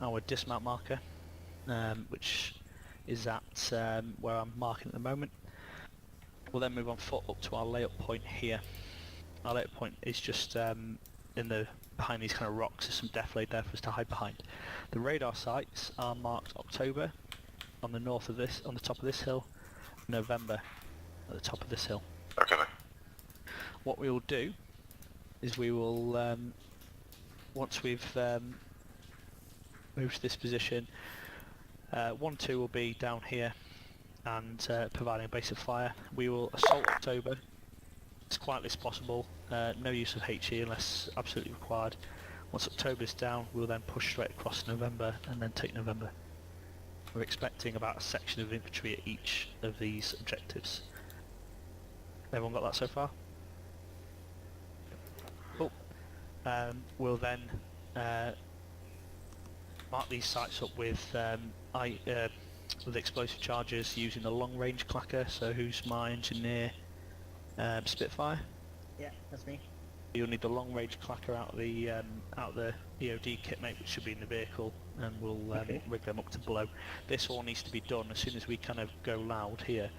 our dismount marker, which is at where I'm marking at the moment. We'll then move on foot up to our layup point here. Our layup point is just behind these kind of rocks. There's some def laid there for us to hide behind. The radar sites are marked October on the north of this, on the top of this hill, November at the top of this hill. Okay. What we will do is we will, once we've moved to this position, 1-2 will be down here and providing a base of fire. We will assault October as quietly as possible, no use of HE unless absolutely required. Once October is down, we'll then push straight across November and then take November. We're expecting about a section of infantry at each of these objectives. Everyone got that so far? Cool. We'll then mark these sites up with explosive charges using the long-range clacker. So who's my engineer? Spitfire? Yeah, that's me. You'll need the long-range clacker out of the EOD kit, mate, which should be in the vehicle, and we'll rig them up to blow. This all needs to be done as soon as we kind of go loud here,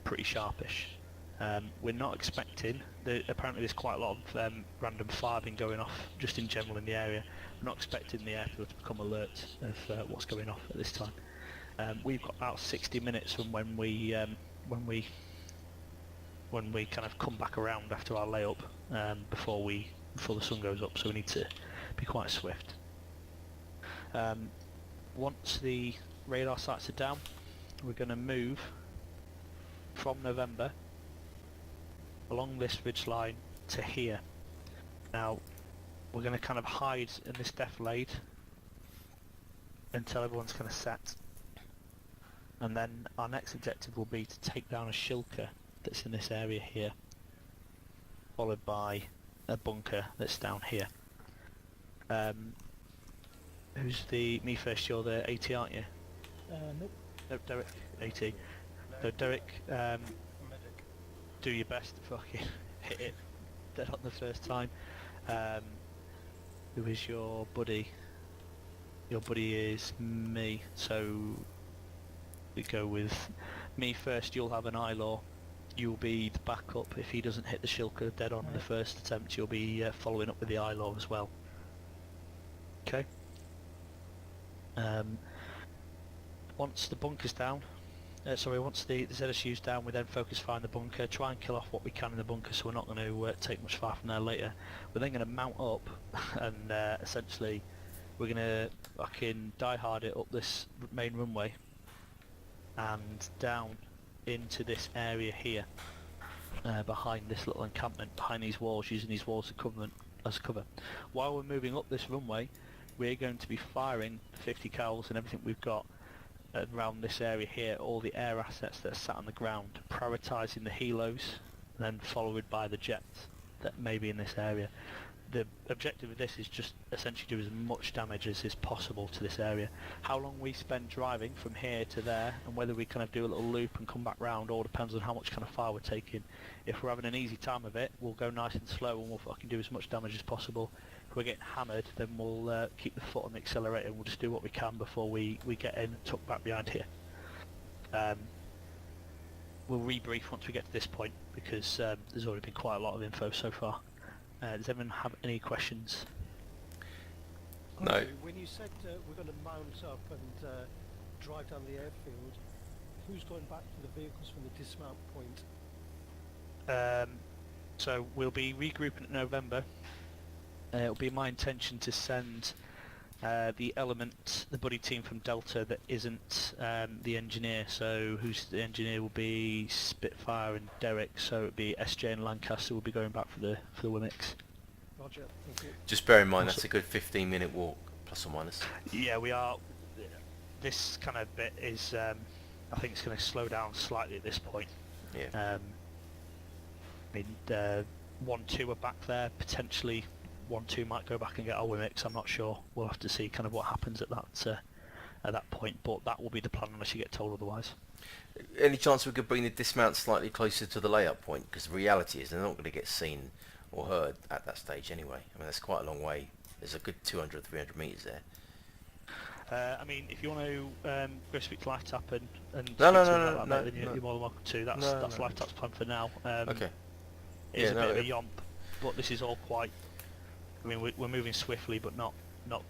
pretty sharpish. We're not expecting, apparently there's quite a lot of random fire been going off just in general in the area. We're not expecting the airfield to become alert of what's going off at this time. We've got about 60 minutes from when we kind of come back around after our layup before the sun goes up, so we need to be quite swift. Once the radar sites are down, we're going to move from November along this ridge line to here. Now we're going to kind of hide in this defilade until everyone's kind of set, and then our next objective will be to take down a shilker that's in this area here, followed by a bunker that's down here. Who's me first? You're the AT, aren't you? Nope. Nope, Derek, AT. So Derek, do your best to fucking hit it dead on the first time. Who is your buddy? Your buddy is me, so we go with me first. You'll have an eye-law. You'll be the backup. If he doesn't hit the shilker dead on the first attempt, you'll be following up with the eye-law as well. Okay. Once the bunker's down, once the ZSU's down, we then focus fire in the bunker, try and kill off what we can in the bunker, so we're not going to take much fire from there later. We're then going to mount up and essentially we're going to fucking die hard it up this main runway and down into this area here, behind this little encampment, behind these walls, using these walls as cover. While we're moving up this runway, we're going to be firing 50 cals and everything we've got around this area here, all the air assets that are sat on the ground, prioritising the helos, then followed by the jets that may be in this area. The objective of this is just essentially do as much damage as is possible to this area. How long we spend driving from here to there, and whether we kind of do a little loop and come back round, all depends on how much kind of fire we're taking. If we're having an easy time of it, we'll go nice and slow and we'll fucking do as much damage as possible. If we're getting hammered, then we'll keep the foot on the accelerator and we'll just do what we can before we get in and tuck back behind here. We'll rebrief once we get to this point, because there's already been quite a lot of info so far. Does anyone have any questions? No. Okay, when you said we're going to mount up and drive down the airfield, who's going back to the vehicles from the dismount point? So we'll be regrouping in November. It'll be my intention to send the buddy team from Delta that isn't the engineer. So who's the engineer will be Spitfire and Derek. So it'll be SJ and Lancaster will be going back for the WMX. Roger. Thank you. Just bear in mind that's a good 15-minute walk, plus or minus. Yeah, we are. This kind of bit is. I think it's going to slow down slightly at this point. Yeah. I mean, 1-2 are back there. Potentially 1-2 might go back and get our WMX. I'm not sure. We'll have to see kind of what happens at that point. But that will be the plan unless you get told otherwise. Any chance we could bring the dismount slightly closer to the layup point? Because the reality is they're not going to get seen or heard at that stage anyway. I mean, that's quite a long way. There's a good 200-300 metres there. I mean, if you want to go speak to Lifetap and No, speak no, to no, them no, about no, that, then no. you're more than welcome to. That's No, no. Lifetap's plan for now. Okay. It is Yeah, a bit no, of a yomp, but this is all quite. I mean, we're moving swiftly, but not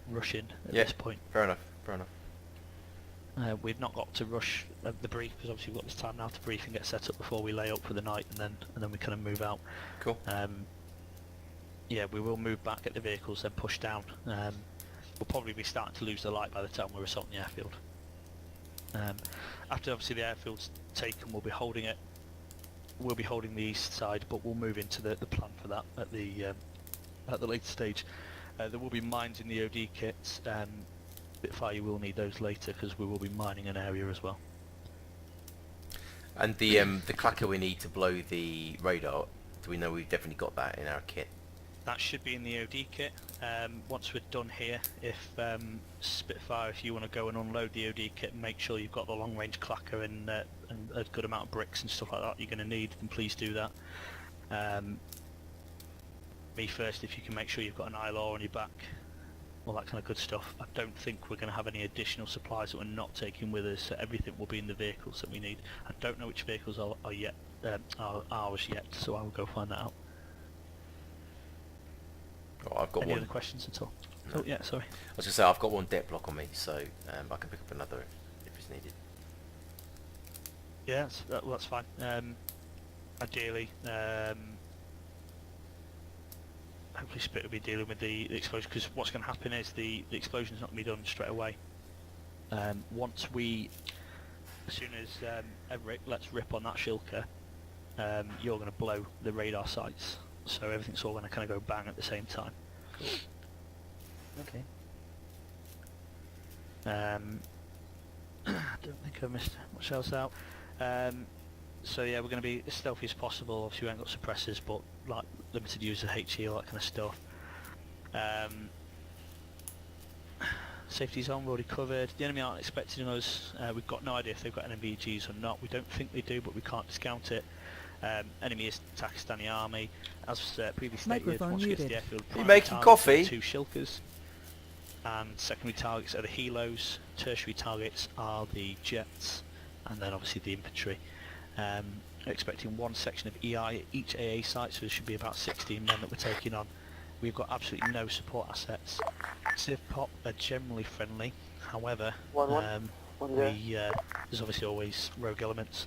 rushing at Yeah. this point. Fair enough. Fair enough. We've not got to rush the brief because obviously we've got this time now to brief and get set up before we lay up for the night, and then we kind of move out. Cool. Yeah, we will move back at the vehicles, then push down. We'll probably be starting to lose the light by the time we're assaulting the airfield. After obviously the airfield's taken, we'll be holding it. We'll be holding the east side, but we'll move into the plan for that at the later stage. There will be mines in the OD kits. Bitfire, you will need those later because we will be mining an area as well. And the clacker we need to blow the radar, do we know we've definitely got that in our kit? That should be in the OD kit. Once we're done here, if Spitfire, if you want to go and unload the OD kit, make sure you've got the long range clacker and a good amount of bricks and stuff like that you're going to need, then please do that. Me first, if you can make sure you've got an ILR on your back, all that kind of good stuff. I don't think we're going to have any additional supplies that we're not taking with us, so everything will be in the vehicles that we need. I don't know which vehicles are ours yet, so I will go find that out. Oh, I've got Any one. other questions at all? No. Oh yeah, sorry. I was going to say, I've got one debt block on me, so I can pick up another if it's needed. Yeah, that's fine. Ideally, hopefully Spit will be dealing with the explosion, because what's going to happen is the explosion's not going to be done straight away. As soon as Everett lets rip on that shulker, you're going to blow the radar sites, so everything's all going to kind of go bang at the same time. Okay. I don't think I've missed much else out. So yeah, we're going to be as stealthy as possible. Obviously we haven't got suppressors, but like limited use of HE, all that kind of stuff. Safety's on, we're already covered. The enemy aren't expecting us. We've got no idea if they've got NVGs or not. We don't think they do, but we can't discount it. Enemy is Pakistani army. As previously stated, Microphone once we get to muted. the airfield, You primary making targets coffee? are 2 shulkers. And secondary targets are the helos. Tertiary targets are the jets, and then obviously the infantry. Expecting 1 section of EI at each AA site, so there should be about 16 men that we're taking on. We've got absolutely no support assets. Civ Pop are generally friendly, however, there's obviously always rogue elements.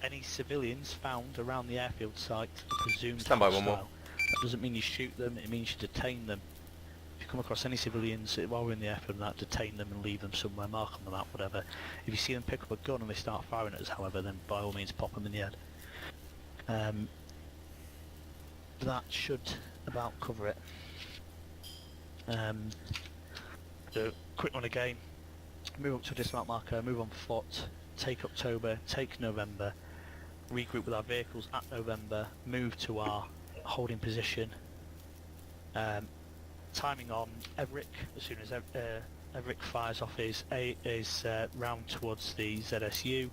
Any civilians found around the airfield site are presumed Stand by, one hostile. more. That doesn't mean you shoot them, it means you detain them. If you come across any civilians while we're in the airfield, and that, detain them and leave them somewhere, mark on the map, whatever. If you see them pick up a gun and they start firing at us, however, then by all means pop them in the head. That should about cover it. So quick one again. Move up to a dismount marker, move on foot, take October, take November, regroup with our vehicles at November, move to our holding position. Timing on Everick, as soon as Everick fires off his round towards the ZSU,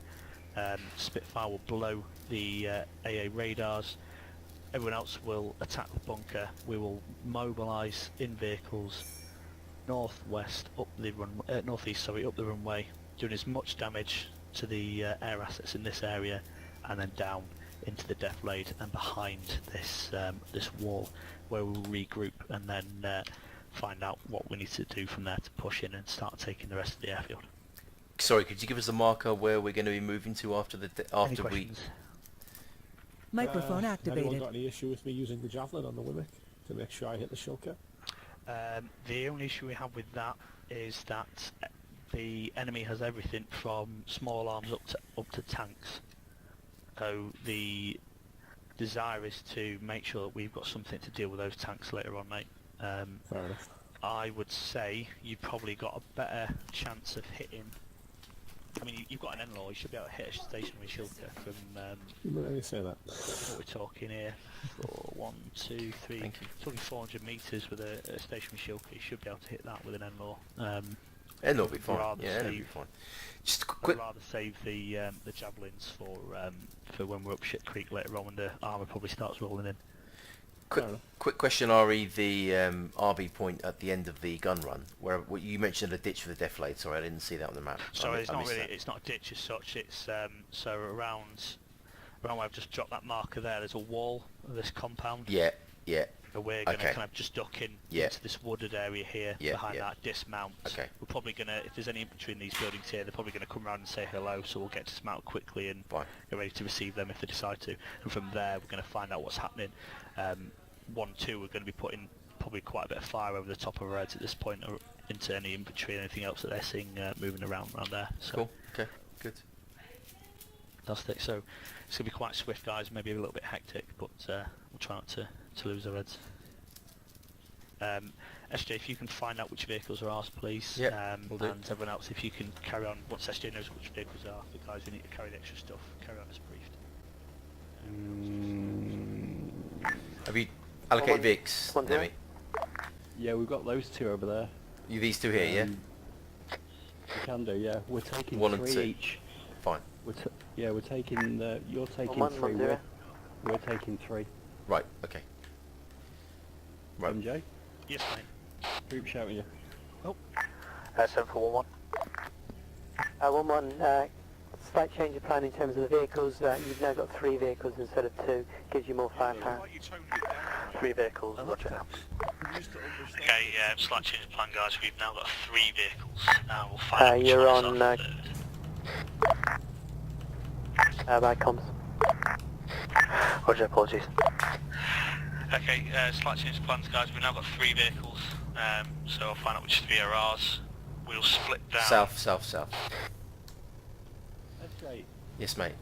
Spitfire will blow the AA radars. Everyone else will attack the bunker. We will mobilise in vehicles northwest up the northeast, up the runway, doing as much damage to the air assets in this area, and then down into the def lane and behind this this wall, where we'll regroup and then find out what we need to do from there to push in and start taking the rest of the airfield. Sorry, could you give us a marker where we're going to be moving to after Any we? questions? Microphone Anyone activated. got any issue with me using the javelin on the Wimmick to make sure I hit the shulker? The only issue we have with that is that the enemy has everything from small arms up to tanks. So the desire is to make sure that we've got something to deal with those tanks later on, mate. Fair enough. I would say you've probably got a better chance of hitting. I mean, you've got an N-law, you should be able to hit a stationary shulker from Let me say that. what we're talking here. 1, 2, 3. Thank you. Talking 400 metres with a stationary shulker. You should be able to hit that with an N-law. And it'll be fine. rather Yeah, it'll be save- fine. Just a I'd quick. rather save the javelins for when we're up Shit Creek later on when the armour probably starts rolling in. Quick question, Ari. The RB point at the end of the gun run, where you mentioned a ditch for the deflate. Sorry, I didn't see that on the map. Sorry, it's I not missed really. that. It's not a ditch as such. It's so around where I've just dropped that marker there. There's a wall of this compound. Yeah, yeah. So we're going to Okay. kind of just duck in Yeah. into this wooded area here Yeah, behind yeah. that, dismount. Okay. We're probably going to, if there's any infantry in these buildings here, they're probably going to come around and say hello, so we'll get dismount quickly and Fine. get ready to receive them if they decide to. And from there, we're going to find out what's happening. 1-2, we're going to be putting probably quite a bit of fire over the top of our heads at this point, or into any infantry and anything else that they're seeing moving around there. So Cool. Okay. Good. fantastic. So it's going to be quite swift, guys, maybe a little bit hectic, but we'll try not to lose our heads. SJ, if you can find out which vehicles are ours, please. Yeah, we'll do. And everyone else, if you can carry on, once SJ knows which vehicles are, the guys who need to carry the extra stuff, carry on as briefed. Have you allocated Vics, Nemi? Yeah, we've got those two over there. You these two here, yeah? We can do, yeah. We're taking 1 and 3 2. each. Fine. Yeah, we're taking. You're taking 1, 3. 1, 0. We're taking 3. Right. Okay. Right. MJ, Yes, mate. group shouting you. 741. 1-1, slight change of plan in terms of the vehicles. You've now got 3 vehicles instead of 2. Gives you more firepower. 3 vehicles, roger. Okay, slight change of plan, guys. We've now got 3 vehicles. We'll find out which You're ones on, are third. by comms. Roger, apologies. Okay, slight change of plans, guys. We've now got 3 vehicles, so I'll find out which 3 are ours. We'll split down. South. That's great. Yes, mate.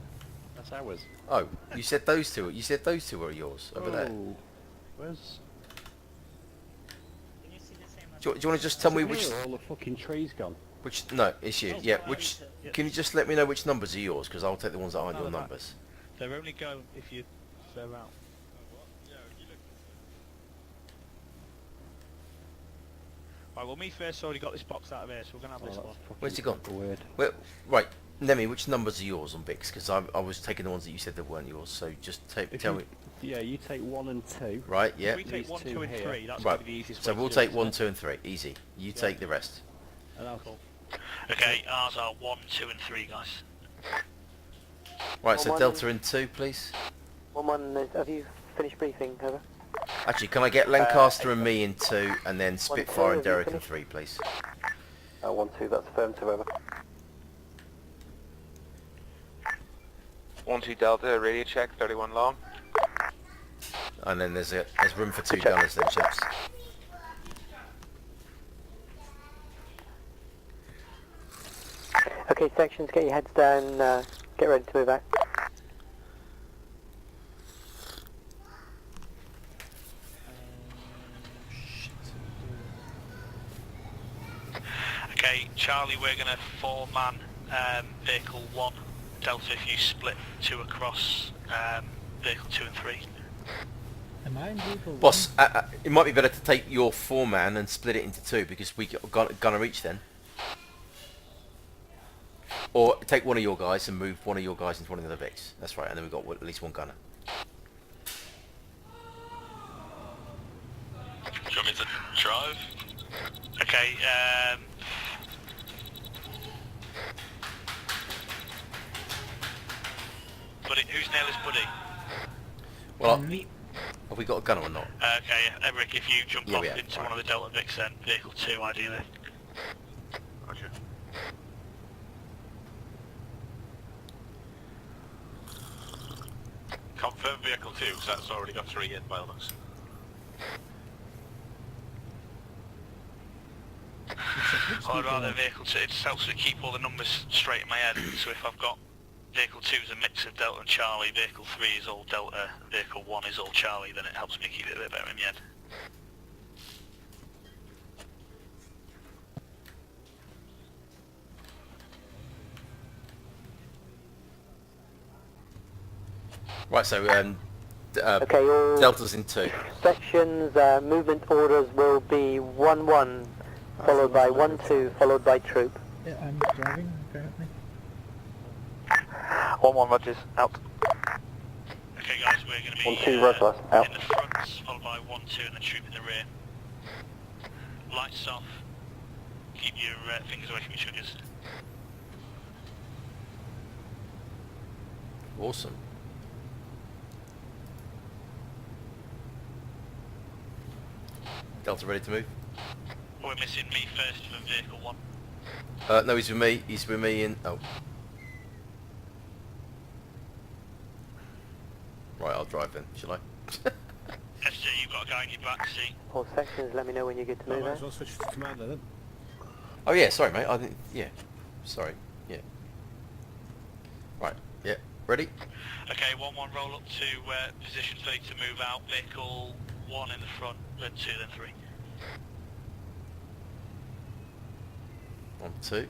That's ours. Oh, you said those two. You said those two were yours over there. Oh, where's? Do you want to just tell me Where which? are all the fucking trees gone? Which? No, it's you. Yeah. Which? Can you just let me know which numbers are yours? Because I'll take the ones that aren't your numbers. They're only go if you throw out. Right, well, me first already got this box out of here, so we're going to have this one. Where's it gone? Weird. Well, right, Nemi, which numbers are yours on Bix? Because I was taking the ones that you said that weren't yours. So just tell me. Yeah, you take 1 and 2. Right. Yeah. If we take These 1, 2 two and here. 3, that's Right. going to be the easiest So way we'll to do take it, 1, isn't 2, and 3. Easy. You take the rest. And I'll it? Okay, ours are 1, 2 and 3, guys. Right. So One. Delta in 2, please. 1-1, have you finished briefing? Over. Actually, can I get Lancaster and me in 2, and then Spitfire and have you Derek in finished? 3, please? 1-2, that's affirmative, over. 1-2 Delta, radio check, 31 long. And then there's room for 2 gunners then, chaps. Okay, sections, get your heads down, get ready to move out. Okay, Charlie, we're going to 4-man vehicle 1. Delta, if you split 2 across vehicle 2 and 3. Am I in vehicle? Boss, it might be better to take your 4-man and split it into 2 because we got gunner each then. Or take one of your guys and move one of your guys into one of the other Vics. That's right, and then we've got at least 1 gunner. Do you want me to drive? Okay, Buddy, who's Naylor's buddy? Well, have we got a gunner or not? Okay, Emmerich, if you jump Yeah, off we have, into right. one of the Delta Vics then, vehicle 2 ideally. Roger. Confirm vehicle 2, because that's already got 3 in by the looks. I'd rather vehicle 2, it just helps me keep all the numbers straight in my head, so if I've got vehicle 2 is a mix of Delta and Charlie, vehicle 3 is all Delta, vehicle 1 is all Charlie, then it helps me keep it a bit better in my head. Right, so Okay, all Delta's in 2. sections, movement orders will be 1-1, followed by 1-2, followed by troop. Yeah, I'm driving, apparently. 1-1 Rogers, out. Okay guys, we're going to be 1-2, roger, out. in the front, followed by 1-2 and then troop in the rear. Lights off. Keep your fingers away from your triggers. Awesome. Delta ready to move? We're missing me first for vehicle 1. No, he's with me. He's with me in... Oh. Right, I'll drive then, shall I? SJ, you've got a guy in your back seat. All sections, let me know when you're good to I move might out. as well switch to commander then. Oh yeah, sorry mate, I didn't... Yeah. Sorry, yeah. Right, yeah. Ready? Okay, 1-1 roll up to position 3 to move out. Vehicle 1 in the front, then 2, then 3. 1, 2.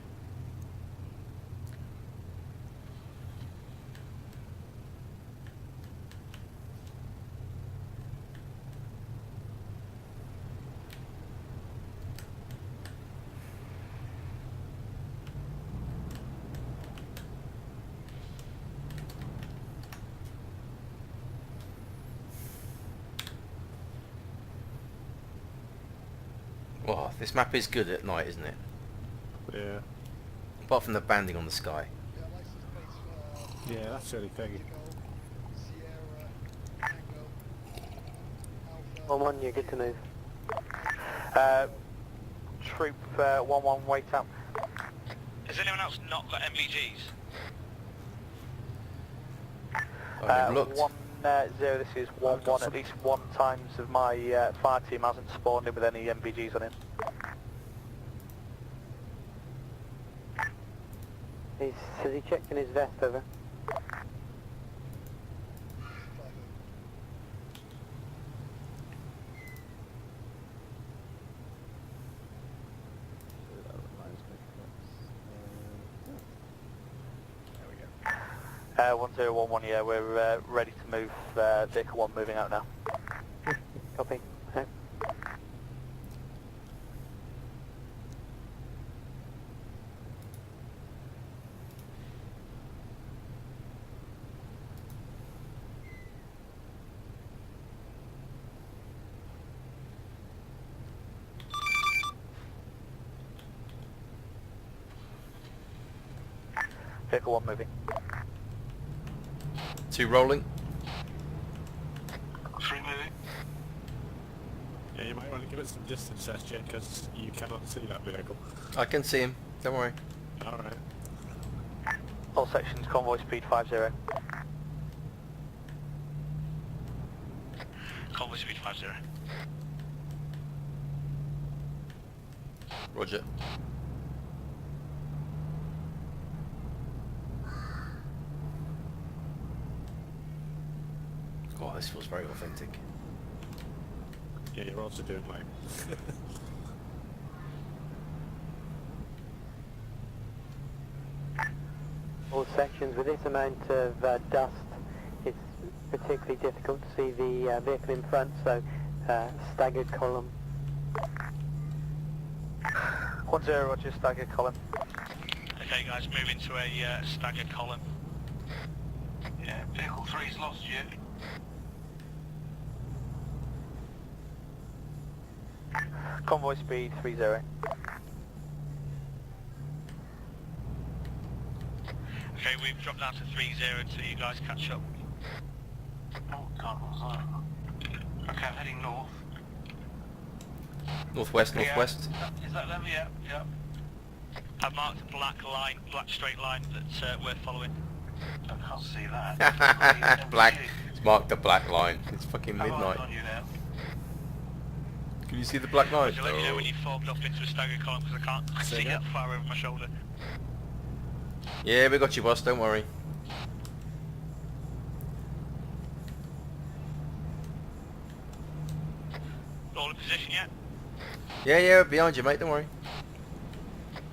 Oh, this map is good at night, isn't it? Yeah. Apart from the banding on the sky. Yeah, that's the only thing. 1-1, you're good to move. Troop 1-1, wait up. Has anyone else not got MVGs? I've never looked. 1-0, this is 1-1. At least one times of my fire team hasn't spawned in with any MVGs on him. Has he checked in his vest, over? There we go. 1011, yeah, we're ready to move. Vehicle 1 moving out now. Copy. Okay. Vehicle 1 moving. 2 rolling. 3 moving. Yeah, you might want to give it some distance, SJ, because you cannot see that vehicle. I can see him, don't worry. Alright. All sections, convoy speed 50. Convoy speed 50. Roger. Oh, this feels very authentic. Yeah, you're also doing like... All sections, with this amount of dust, it's particularly difficult to see the vehicle in front, so staggered column. 1-0, roger, staggered column. Okay guys, move into a staggered column. Yeah, vehicle 3's lost you. Convoy speed 30. Okay, we've dropped down to 30 until you guys catch up. Oh god, what was that? Okay, I'm heading north. Northwest, northwest. Is that them? Yeah, yeah. I've marked a black line, black straight line that we're following. I can't see that. Black. It's marked the black line. It's fucking I'm midnight. on you now. Can you see the black line? Roger, let me know when you've formed up into a staggered column because I can't see that far over my shoulder. Yeah, we got you, boss. Don't worry. All in position yet? Yeah, yeah, behind you, mate. Don't worry.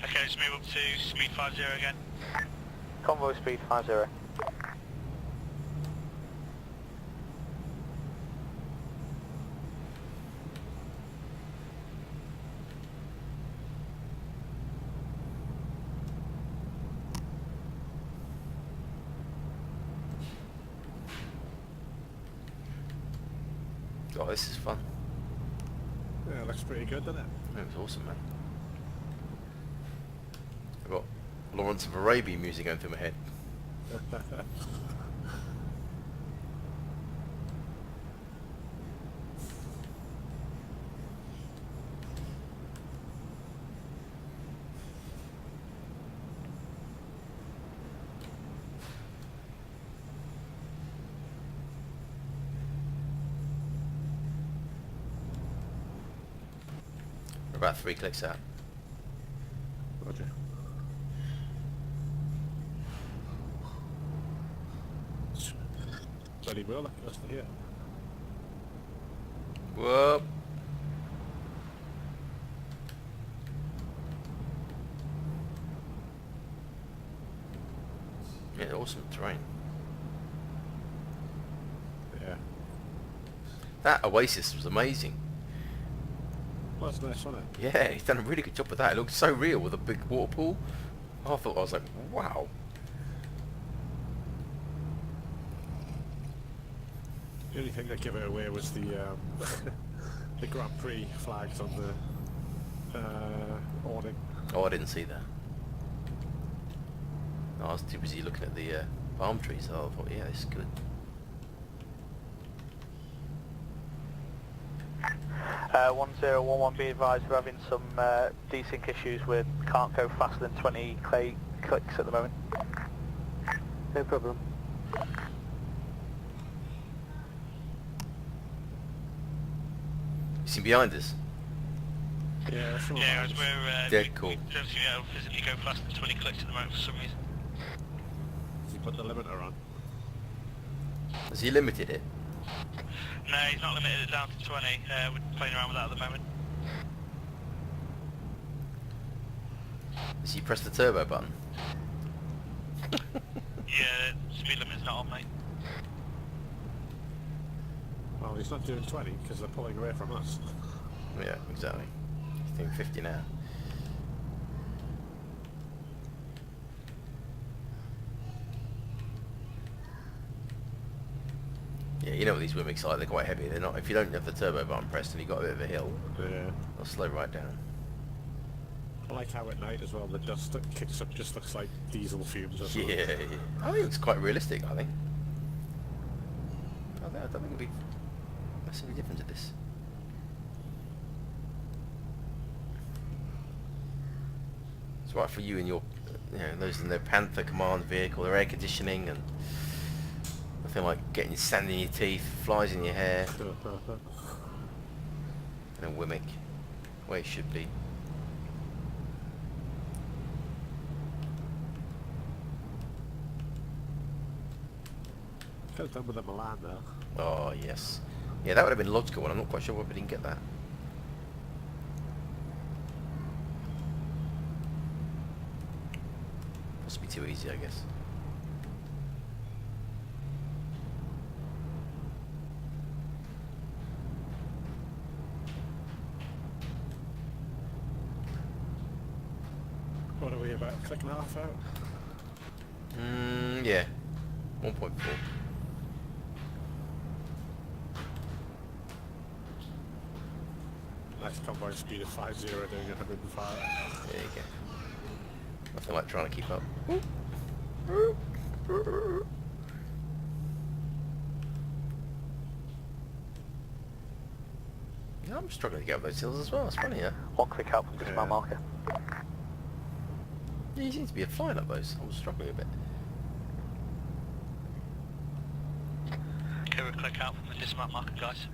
Okay, let's move up to speed 50 again. Convoy speed 50. Oh, this is fun. Yeah, it looks pretty good, doesn't it? It was awesome, man. I've got Lawrence of Arabia music going through my head. We're about 3 clicks out. Roger. Bloody well, look at us here. Whoa! Yeah, awesome terrain. Yeah. That oasis was amazing. Well, that's nice, wasn't it? Yeah, he's done a really good job with that. It looked so real with a big water pool. I was like, wow. The only thing that gave it away was the the Grand Prix flags on the awning. Oh, I didn't see that. No, I was too busy looking at the palm trees. So I thought, yeah, this is good. 1011, be advised we're having some desync issues with can't go faster than 20 clicks at the moment. No problem. You seen behind us? Yeah, that's all Yeah, right. as we're Dead cool. we don't seem to physically go faster than 20 clicks at the moment for some reason. You put the limiter on. Has he limited it? No, he's not limited it down to 20. We're playing around with that at the moment. Has he pressed the turbo button? Yeah, speed limit's not on, mate. Well, he's not doing 20 because they're pulling away from us. Yeah, exactly. He's doing 50 now. Yeah, you know what these Wimics are, they're quite heavy. They're not, if you don't have the turbo button pressed and you've got a bit of a hill, Yeah. they'll slow right down. I like how at night as well the dust that kicks up just looks like diesel fumes or something. Yeah, I think it's quite realistic, I think. I don't think it'll be massively different to this. It's right for you and your, you know, those in their Panther command vehicle, their air conditioning and nothing like getting sand in your teeth, flies in your hair, and a Wimic, the way it should be. Could have done with the Milan though. Oh yes, yeah, that would have been a logical one. I'm not quite sure why we didn't get that. Must be too easy, I guess. What are we about? A click and a half out? Yeah, 1.4. Nice convoy speed of 5.0 doing 105. There you go. Nothing like trying to keep up. Yeah, I'm struggling to get up those hills as well. It's funny, yeah. 1 click out from the dismount marker. Yeah, you seem to be flying up those. I was struggling a bit. Okay, we'll click out from the dismount marker, guys.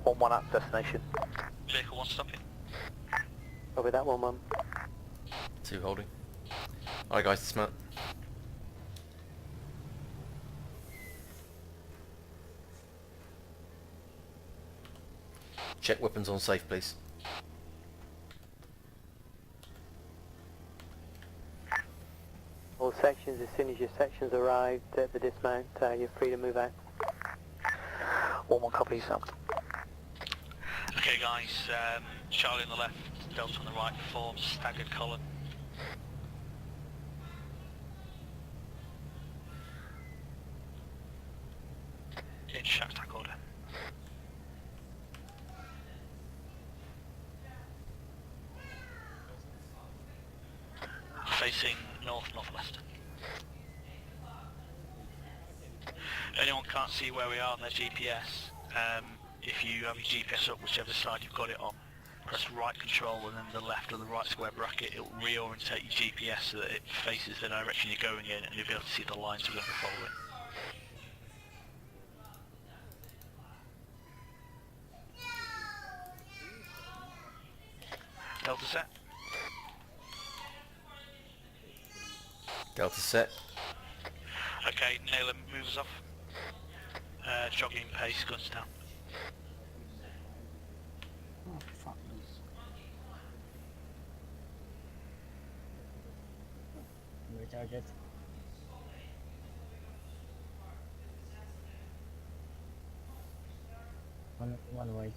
1-1 at destination. Vehicle 1 stopping. Copy that, 1-1. 2 holding. Alright guys, dismount. Check weapons on safe, please. All sections, as soon as your sections arrived at the dismount, you're free to move out. 1-1 copy, Sam. Okay guys, Charlie on the left, Delta on the right, form staggered column. In shack attack order. Facing north-northwest. Anyone can't see where we are on their GPS, if you have your GPS up, whichever side you've got it on, press right control and then the left or the right square bracket, it will reorientate your GPS so that it faces the direction you're going in, and you'll be able to see the lines we're going to be following. Delta set. Delta set. Okay, Naylor, move us off. Jogging pace, guns down. Oh, fuck this. Recharge it. One way.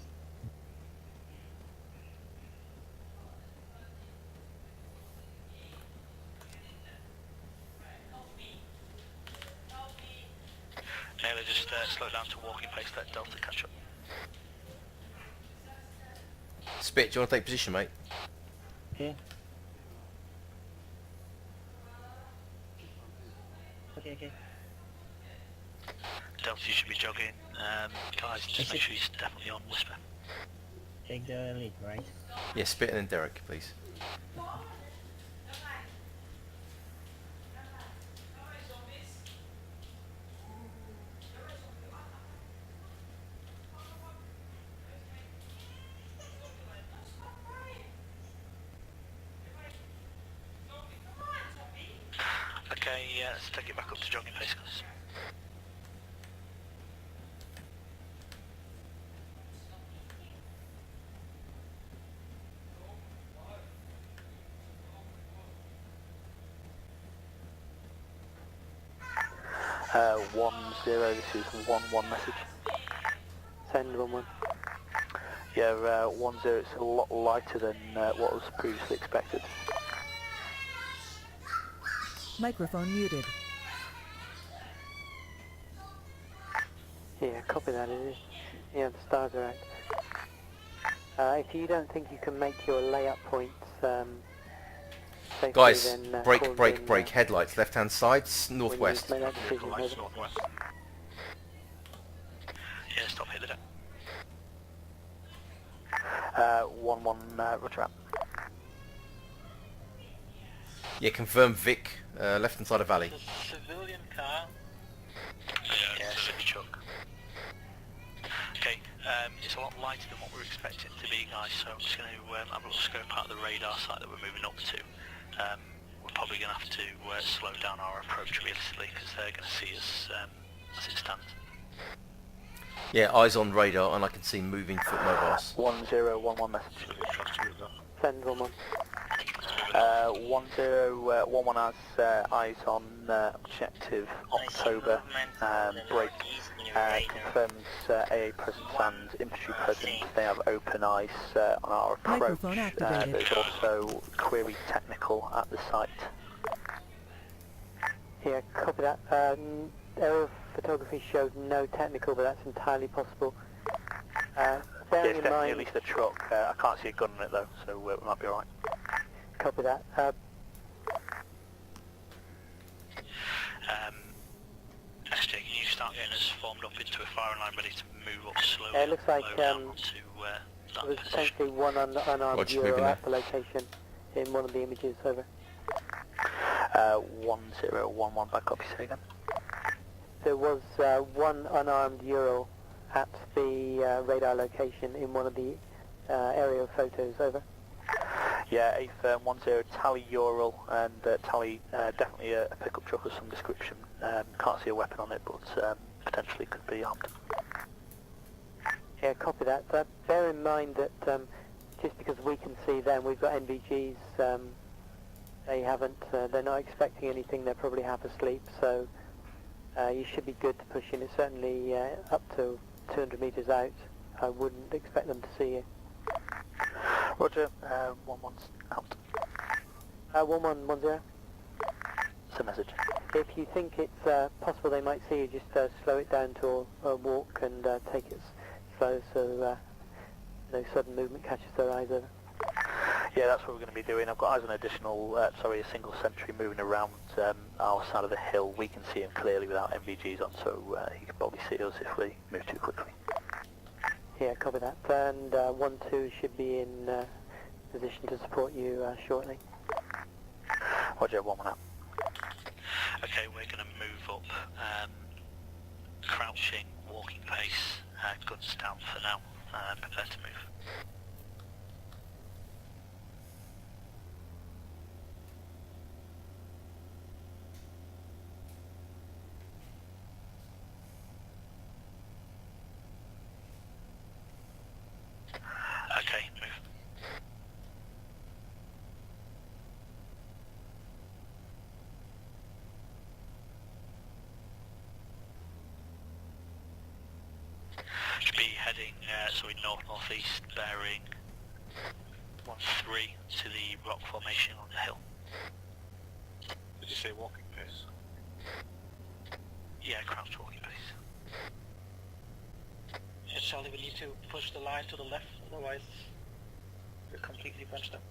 Naylor, just slow down to walking pace, let Delta catch up. Spit, do you want to take position, mate? Okay. Okay. Delta, you should be jogging. Guys, just make sure he's definitely on whisper. Take the lead, right? Yeah, Spit and then Derek, please. Okay, yeah, let's take it back up to jogging pace, guys. Uh, 1-0, this is 1-1 message. Send 1-1. Yeah, 1-0, it's a lot lighter than what was previously expected. Microphone muted. Yeah, copy that, it is. Yeah, the stars are out. If you don't think you can make your layup points safely, Guys, then brake, call brake, in, brake. Headlights, left-hand side, when you northwest. make that decision, Vehicle lights over. northwest. Yeah, stop, hit the deck. 1-1, roger out. Yeah, confirm Vic, left-hand side of valley. Civilian car. Yeah, it's a chuck. Okay, it's a lot lighter than what we were expecting it to be, guys, so I'm just going to have a little scope out of the radar site that we're moving up to. We're probably going to have to slow down our approach realistically, because they're going to see us as it stands. Yeah, eyes on radar, and I can see moving foot mobiles. 1-0, 1-1 message. Send 1-1. 1-0, 1-1 has eyes on objective October, break, confirms AA presence and infantry presence. They have open eyes on our approach. Microphone activated. There's also query technical at the site. Yeah, copy that. Aerial photography showed no technical, but that's entirely possible. Yeah, Bearing it's in definitely mind, at least a truck. I can't see a gun on it though, so we might be alright. copy that. SJ, can you start getting us formed up into a firing line ready to move up slowly? Yeah, it looks like, low down onto that There's position. potentially one unarmed Roger, Euro moving there. at the location in one of the images, over. 1-0, 1-1 back up, you say again? There was one unarmed Euro at the radar location in one of the aerial photos, over. Yeah, A-firm 10, tally Ural, and tally definitely a pickup truck of some description. Can't see a weapon on it, but potentially could be armed. Yeah, copy that. Bear in mind that just because we can see them, we've got NVGs, they haven't, they're not expecting anything, they're probably half asleep, so you should be good to push in. It's certainly up to 200 metres out. I wouldn't expect them to see you. Roger, 1-1's out. 1110. It's a message. If you think it's possible they might see you, just slow it down to a walk and take it slow so no sudden movement catches their eyes, over. Yeah, that's what we're going to be doing. I've got eyes on a single sentry moving around our side of the hill. We can see him clearly without NVGs on, so he can probably see us if we move too quickly. Yeah, copy that. And 1-2 should be in position to support you shortly. Roger, 1-1 out. Okay, we're going to move up, crouching, walking pace, guns down for now, prepare to move. Okay, move. Should be heading north-northeast, bearing 1-3 to the rock formation on the hill. Did you say walking pace? Yeah, crouch walking pace. Yeah, Charlie, we need to push the line to the left, otherwise we're completely bunched up.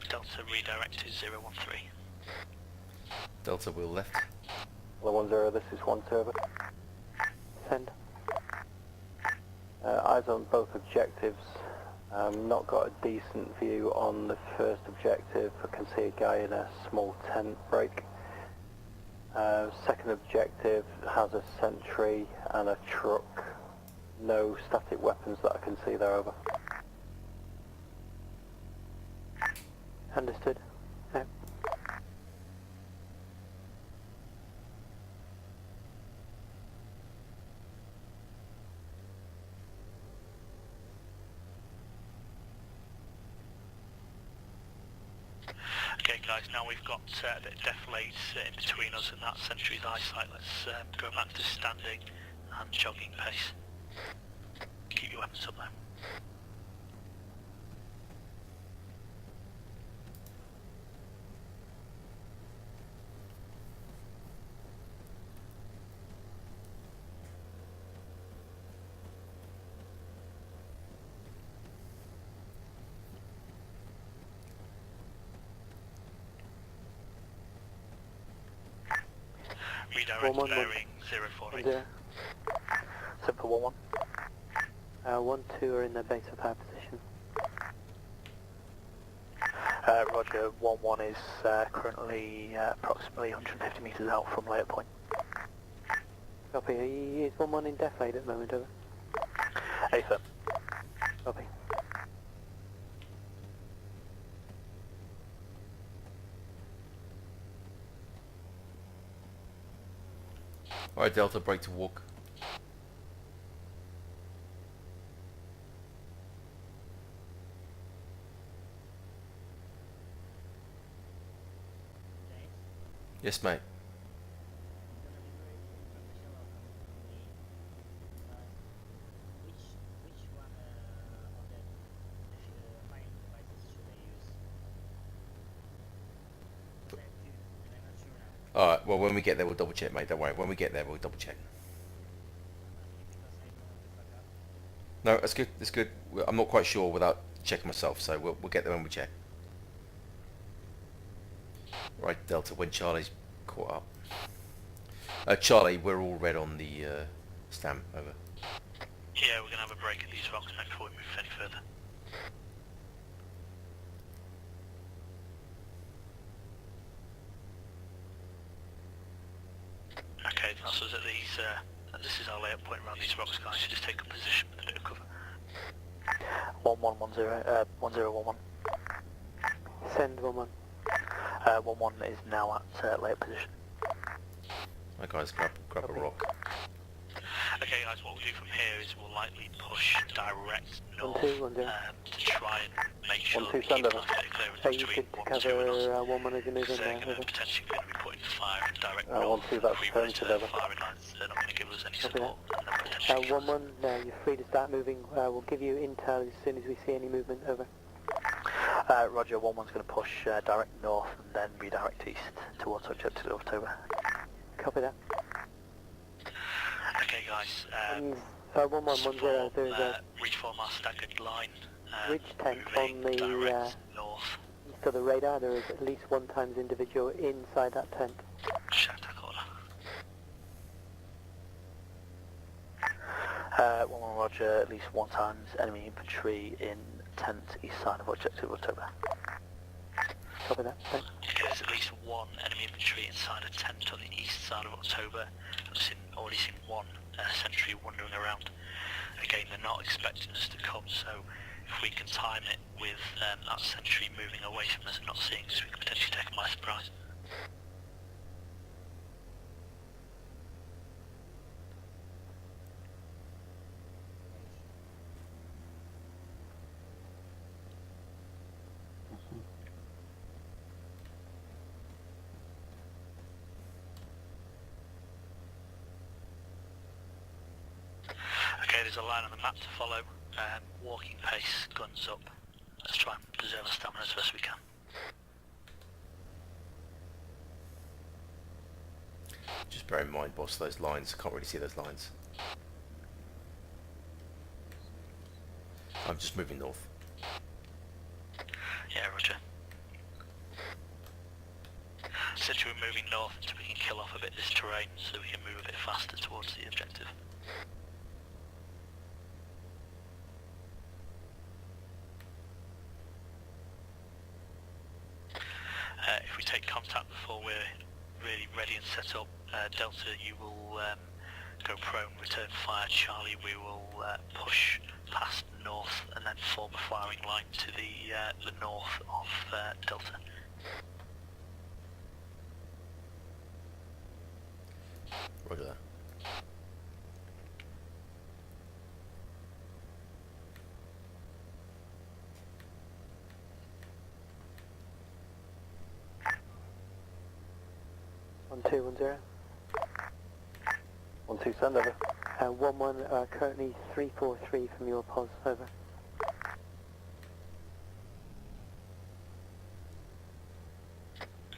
Delta redirect to 013. Delta wheel left. 10, this is 1 over. Send. Eyes on both objectives. Not got a decent view on the first objective. I can see a guy in a small tent break. Second objective has a sentry and a truck. No static weapons that I can see there, over. Understood. No. Okay guys, now we've got a bit of defilade in between us and that sentry's eyesight. Let's go back to standing and jogging pace. Keep your weapons up there. redirect 1-1, bearing 048. 1-0. 741. 1-2 are in their base of power position. Roger, 1-1 is currently approximately 150 metres out from layout point. Copy. Is 1-1 in deflate at the moment, over? Affirm. Copy. Alright, Delta, break to walk. Yes, mate. Alright, well when we get there we'll double check, mate, don't worry. When we get there we'll double check. No, that's good, that's good. I'm not quite sure without checking myself, so we'll get there when we check. Right, Delta, when Charlie's caught up. Charlie, we're all red on the stamp, over. Yeah, we're going to have a break at these rocks before we move any further. Okay, so at these, this is our layout point around these rocks, guys. So just take a position with a bit of cover. 1110, 1011. Send 1-1. 1-1 is now at layout position. Right, guys, grab a rock. Okay, guys, what we'll do from here is we'll likely push direct north 1-2, 1-0. to try and make sure that we 1-2, keep send over. clearance Are you between good to 1-2 and us. cover 1-1 as you move in They're there, going to over? potentially going to be putting fire in direct 1-2, north. that's If we run into their affirmative, over. firing lines, they're not going to give us any Copy support. And they'll potentially kill us. 1-1, you're free to start moving. We'll give you intel as soon as we see any movement, over. Roger, 1-1's going to push direct north and then redirect east towards objective October. Copy that. Okay, guys. 1-1-1-0, there is a reform our staggered line. ridge tent on moving the direct north. east of the radar. There is at least one times individual inside that tent. Shatter corner. 1-1 Roger, at least one times enemy infantry in tent east side of objective October. Copy that. Thanks. Okay, there's at least one enemy infantry inside a tent on the east side of October. I've already seen one sentry wandering around. Again, they're not expecting us to come, so if we can time it with that sentry moving away from us and not seeing us, we can potentially take them by surprise. Okay, there's a line on the map to follow. Walking pace, guns up. Let's try and preserve our stamina as best we can. Just bear in mind, boss, those lines, I can't really see those lines. I'm just moving north. Yeah, roger. Essentially we're moving north until we can kill off a bit of this terrain so we can move a bit faster towards the objective. If we take contact before we're really ready and set up, Delta, you will go prone, return fire. Charlie, we will push past north and then form a firing line to the north of Delta. Roger that. One two 1-0. 1-2, send over. 1-1, currently 343 from your pos, over.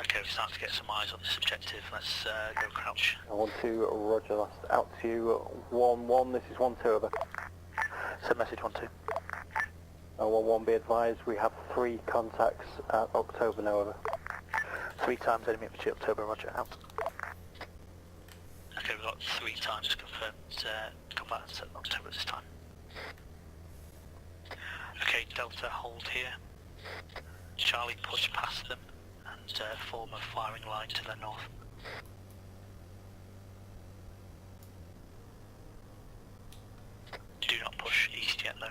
Okay, we're starting to get some eyes on this objective. Let's go crouch. 1-2, Roger, last out to you. 1-1, this is 1-2, over. Send message 1-2. 1-1, be advised, we have 3 contacts at October now, over. 3 times enemy infantry October, Roger, out. 3 times confirmed combatants at October this time. Okay, Delta, hold here. Charlie, push past them and form a firing line to the north. Do not push east yet though.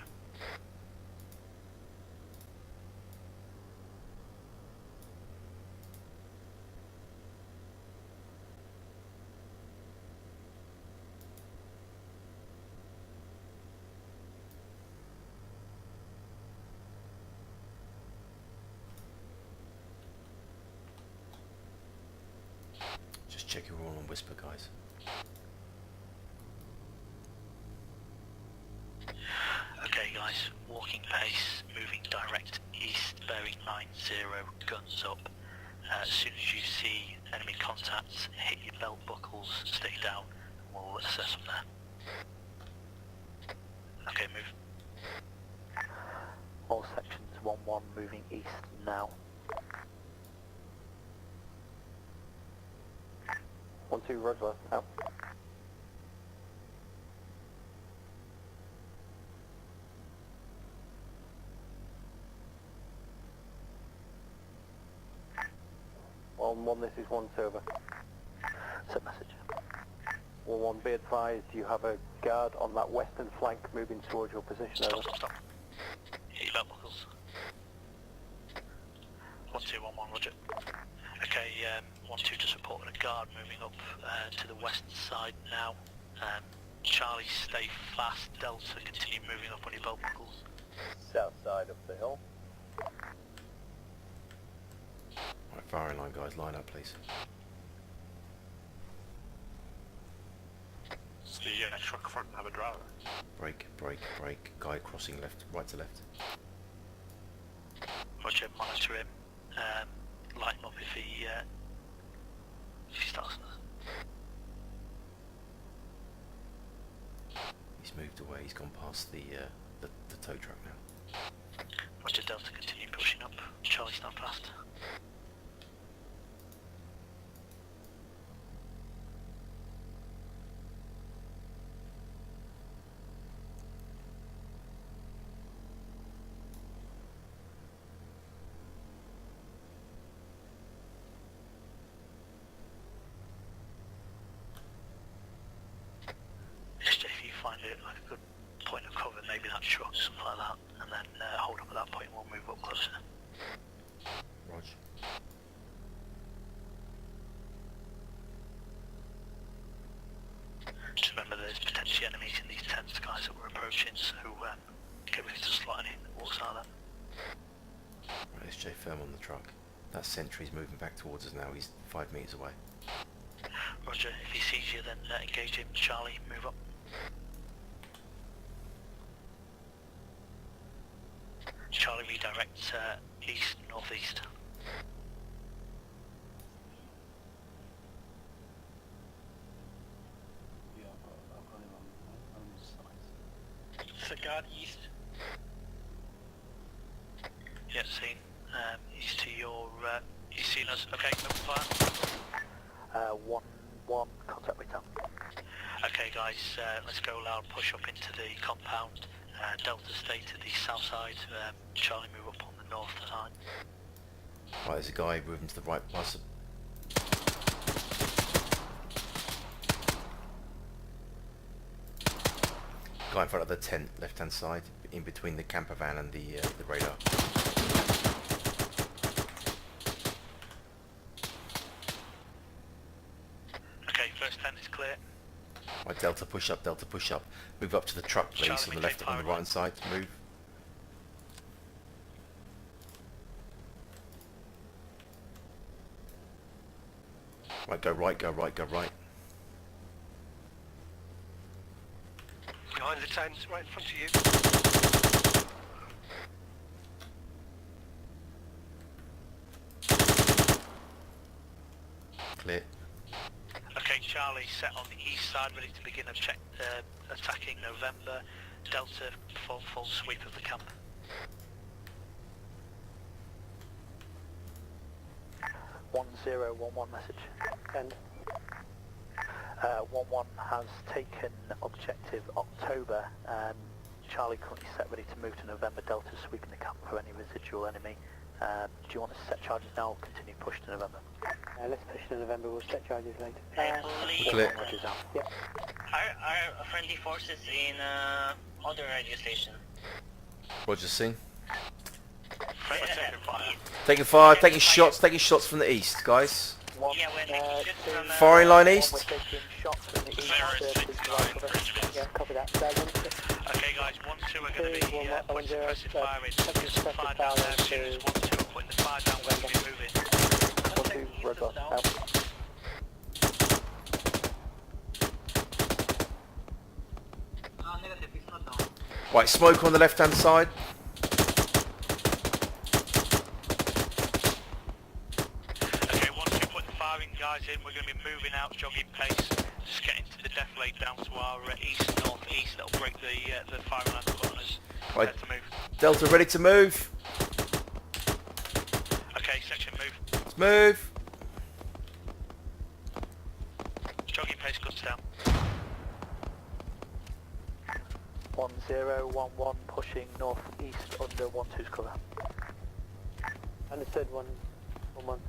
Just check you're all on whisper, guys. Okay guys, walking pace, moving direct east, bearing 90, guns up. As soon as you see enemy contacts, hit your belt buckles, stay down, and we'll assess from there. Okay, move. All sections 1-1 moving east now. 1-2, roger, out. One, this is 1 over. Set message. 1-1, be advised you have a guard on that western flank moving towards your position, Stop, over. stop, stop. Hit your belt buckles. 1-2-1-1, roger. Okay, 1-2 to support a guard moving up to the west side now. Charlie, stay fast. Delta, continue moving up on your belt buckles. South side of the hill. Right, firing line, guys. Line up, please. Does the truck front have a driver? Brake, brake, brake. Guy crossing left, right to left. Roger, monitor him. Light him up if he starts. He's moved away. He's gone past the tow truck now. Roger, Delta, continue pushing up. Charlie, stand fast. If you find it like a good point of cover, maybe that truck, something like that, and then hold up at that point and we'll move up closer. Rog. Just remember there's potentially enemies in these tents, guys, that we're approaching, so get ready to slot anything that walks out of that. Right, SJ firm on the truck. That sentry's moving back towards us now. He's 5 meters away. Roger, if he sees you then engage him. Charlie, move up. Charlie, redirect east, northeast. Yeah, I've got him on his side. So guard east. Yeah, seen. East to your, he's seen us. Okay, open fire. 1-1, contact return. Okay guys, let's go loud, push up into the compound. Delta stay to the south side. Charlie, move up on the north side. Right, there's a guy moving to the right. Past guy in front of the tent, left-hand side, in between the camper van and the radar. Okay, first tent is clear. Right, Delta, push up, Delta, push up. Move up to the truck, please, Charlie, on the maintain left, on the fire right-hand side. Move. Right, go right, go right, go right. Behind the tent, right in front of you. Clear. Okay, Charlie, set on the east side, ready to begin attacking November. Delta, full sweep of the camp. 1011 message. Send. 1-1 has taken objective October. Charlie currently set ready to move to November Delta, sweeping the camp for any residual enemy. Do you want to set charges now or continue push to November? Let's push to November, we'll set charges later. Clear. Roger's out. Yep. Are friendly forces in other radio station? Roger, sing. Fire. Taking fire, taking shots from the east, guys. Yeah, we're taking shots from Firing line east. We're taking shots from the east. 069, Yeah, copy that. Okay guys, 1-2 are going to be putting suppressive fire in. Just fire down there as soon as 1-2 are putting the fire down, we're going to be moving. 1-2, Roger, out. Negative, it's not down. Right, smoke on the left-hand side. Okay, 1-2 putting the firing guys in, we're going to be moving out, jogging pace, just getting to the deflate down to our east, north-east, that'll break the firing line put on us. Right. To move. Delta ready to move. Okay, section move. Let's move. Jogging pace cuts down. 1011 pushing northeast under 1-2's cover. Understood, 1-1.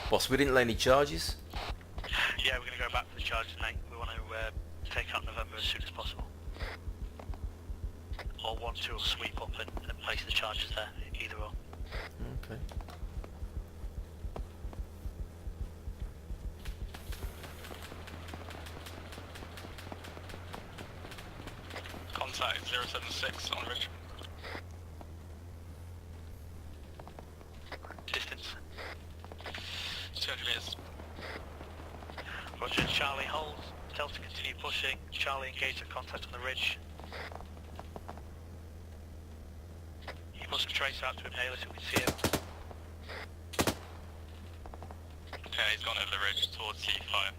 Boss, we didn't lay any charges. Yeah, we're going to go back for the charges, mate. We want to take out November as soon as possible. Or 1-2 will sweep up and place the charges there, either or. Okay. Contact 076 on ridge. Distance. 200 meters. Roger, Charlie holds. Delta continue pushing. Charlie engage at contact on the ridge. You must trace out to him, Naylor, so we can see him. Okay, he's gone over the ridge towards C5.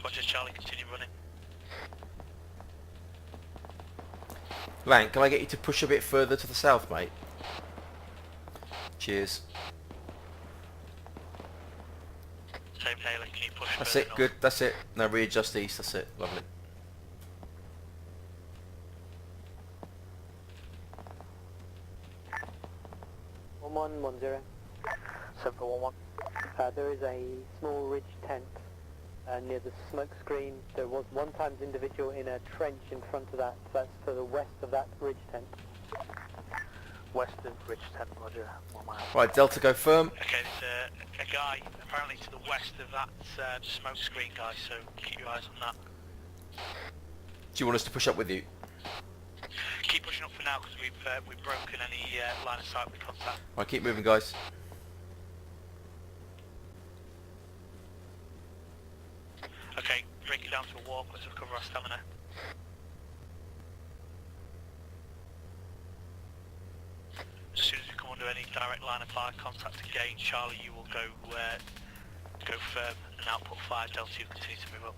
Roger, Charlie continue running. Lang, can I get you to push a bit further to the south, mate? Cheers. Same Naylor, can you push That's further it, north? good, that's it. Now readjust east, that's it. Lovely. One 10. 7411. There is a small ridge tent near the smoke screen. There was one times individual in a trench in front of that. That's to the west of that ridge tent. Western ridge 10, Roger. 1 mile. Right, Delta, go firm. Okay, there's a guy apparently to the west of that smoke screen, guys, so keep your eyes on that. Do you want us to push up with you? Keep pushing up for now because we've broken any line of sight with contact. Right, keep moving, guys. Okay, break it down to a walk, let's recover our stamina. As soon as we come under any direct line of fire contact again, Charlie, you will go firm and output fire. Delta, you continue to move up.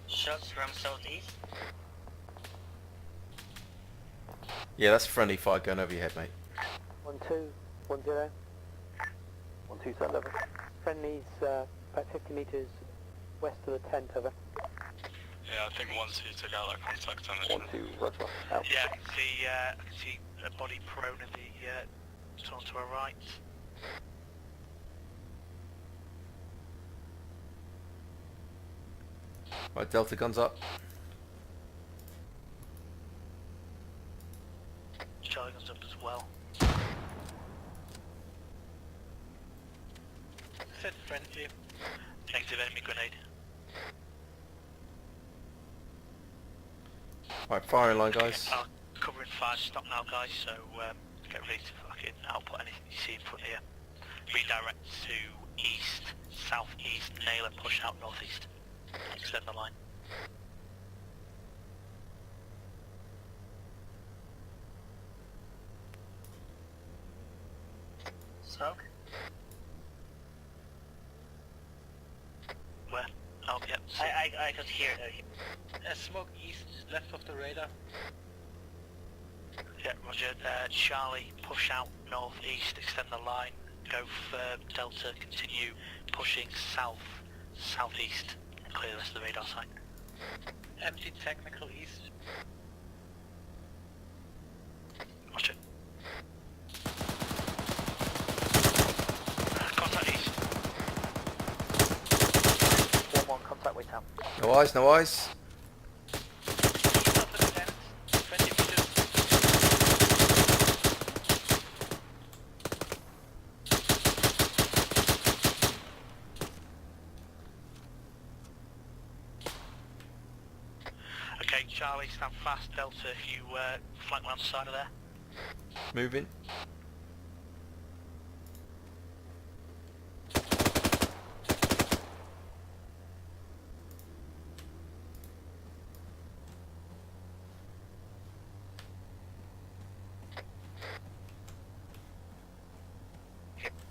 Shots from southeast. Yeah, that's friendly fire going over your head, mate. 1-2, 1-0. 1-2 set level. Friendlies about 50 meters west of the tent, over. Yeah, I think 1-2 took out that contact on the 1-2, Roger. Out. Yeah, I can see a body prone in the tunnel to our right. Right, Delta, guns up. Charlie guns up as well. Set friend view. Negative enemy grenade. Right, firing line, guys. Our covering fire stop now, guys, so get ready to fucking output anything you see in front of you. Redirect to east, southeast, Naylor, push out northeast. Extend the line. Smoke. Where? Oh, yep, I could hear Smoke east, left of the radar. Yeah, roger. Charlie, push out northeast, extend the line, go for Delta, continue pushing south, southeast, and clear the rest of the radar site. Empty technical east. Roger. Contact east. 1-1, contact way down. No eyes, no eyes. east of the tent, 20 meters. Okay, Charlie, stand fast. Delta, if you flank round the side of there. Moving.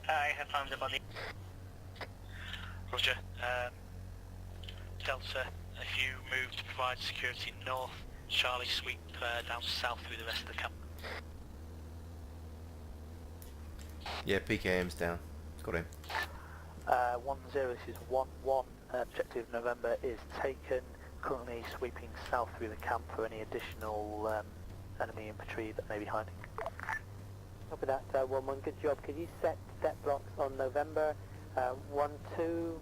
I have found the body. Roger. Delta, if you move to provide security north, Charlie, sweep down south through the rest of the camp. Yeah, PKM's down. It's got him. 1-0, this is 1-1. Objective November is taken. Currently sweeping south through the camp for any additional enemy infantry that may be hiding. Copy that, 1-1, good job. Could you set step blocks on November? 1-2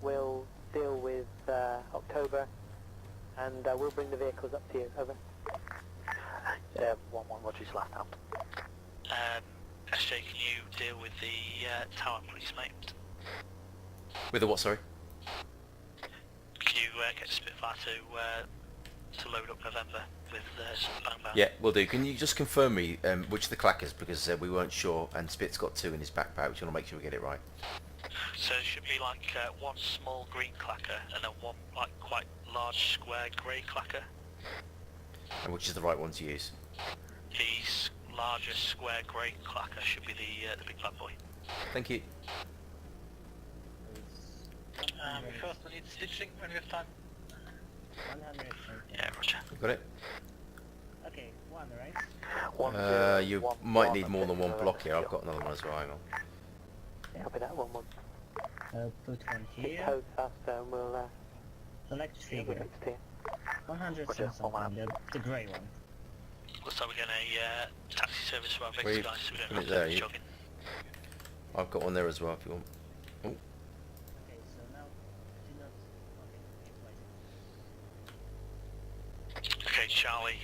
will deal with October, and we'll bring the vehicles up to you, over. 1-1, Roger's last out. SJ, can you deal with the tower, please, mate? With the what, sorry? Can you get Spitfire to load up November with some bang bang? Yeah, will do. Can you just confirm me which of the clackers, because we weren't sure, and Spit's got 2 in his backpack, which we want to make sure we get it right. So it should be like one small green clacker and then one like quite large square grey clacker. And which is the right one to use? The larger square grey clacker should be the big black boy. Thank you. We first need stitching when we have time. 100. Yeah, roger. Got it? Okay, 1, right? 1-0, You 1-1, might need more than one Objective block here. I've November. got another one as well. Hang on. Copy that, 1-1. Put one Get here. code faster and we'll Select get figure. next to you. 100 Roger, something, one the grey one. Looks like we're getting a taxi service for our Where you- big guys, so we don't put have it to there, be you- jogging. I've got one there as well if you want. Okay, so now do not. Okay, Okay, Charlie,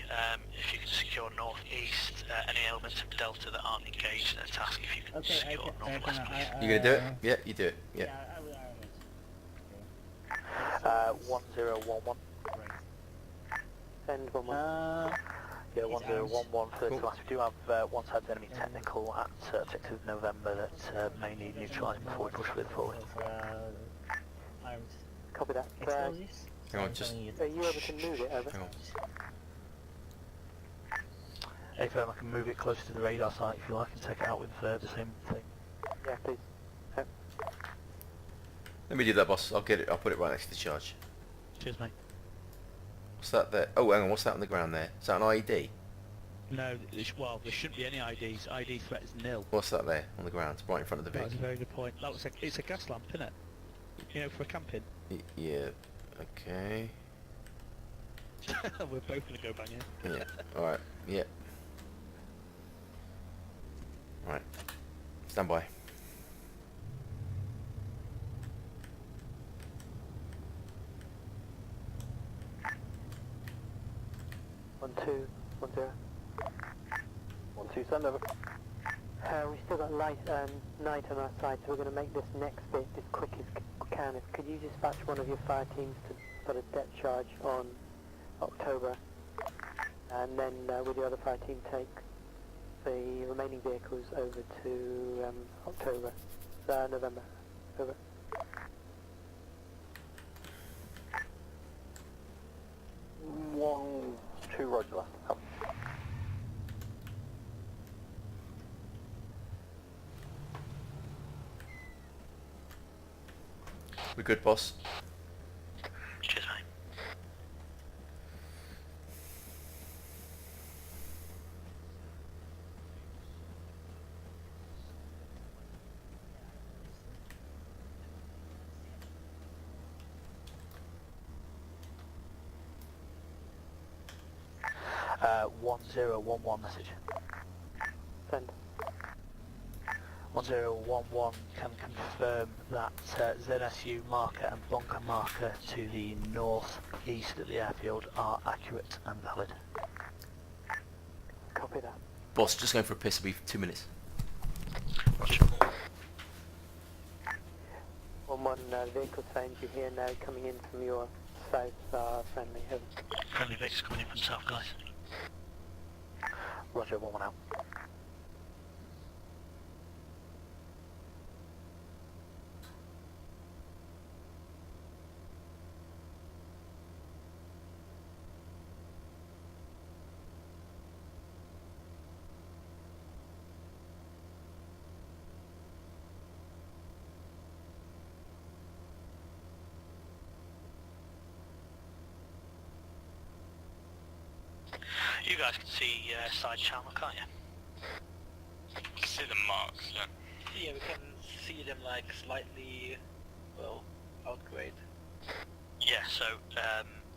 if you can secure northeast, any elements of Delta that aren't engaged in a task, if you can okay, I secure can. northwest, please. You gonna do it? Yeah, you do it. Yeah. Yeah, I will iron it. 1-0-1-1. Great. Send 1-1. Yeah, It's 1-0-1-1 first Cool. class. We do have one side's enemy technical at Objective November that may need neutralising before we push a bit forward. Armed Copy that. explosives. Hang on, I'm just- telling you. Are you able to move it, over? Hang on. Hey firm, I can move it closer to the radar site if you like and take it out with the same thing. Yeah, please. Let me do that, boss. I'll get it. I'll put it right next to the charge. Cheers, mate. What's that there? Oh, hang on. What's that on the ground there? Is that an IED? No, well, there shouldn't be any IDs. ID threat is nil. What's that there on the ground? Right in front of the That's a vehicle. very good point. That was it's a gas lamp, isn't it? You know, for camping. Yeah. Okay. We're both going to go bang in. Yeah. All right. Yeah. Right. Stand by. One, two, 1-0. 1-2, send over. We've still got night on our side, so we're going to make this next bit as quick as we can. Could you dispatch one of your fire teams to put a depth charge on October, and then with the other fire team take the remaining vehicles over to November. Over. One, two, Roger last. Out. We're good, boss. 1011 message. Send. 1011 can confirm that ZSU marker and bunker marker to the northeast of the airfield are accurate and valid. Copy that. Boss, just going for a piss. It'll be 2 minutes. Roger. 1-1 vehicle change you hear now coming in from your south friendly. Over. Friendly Vic's coming in from south, guys. Roger, 1-1 out. You guys can see side channel, can't you? You can see the marks, yeah. Yeah, we can see them like slightly, well, outgrade. Yeah, so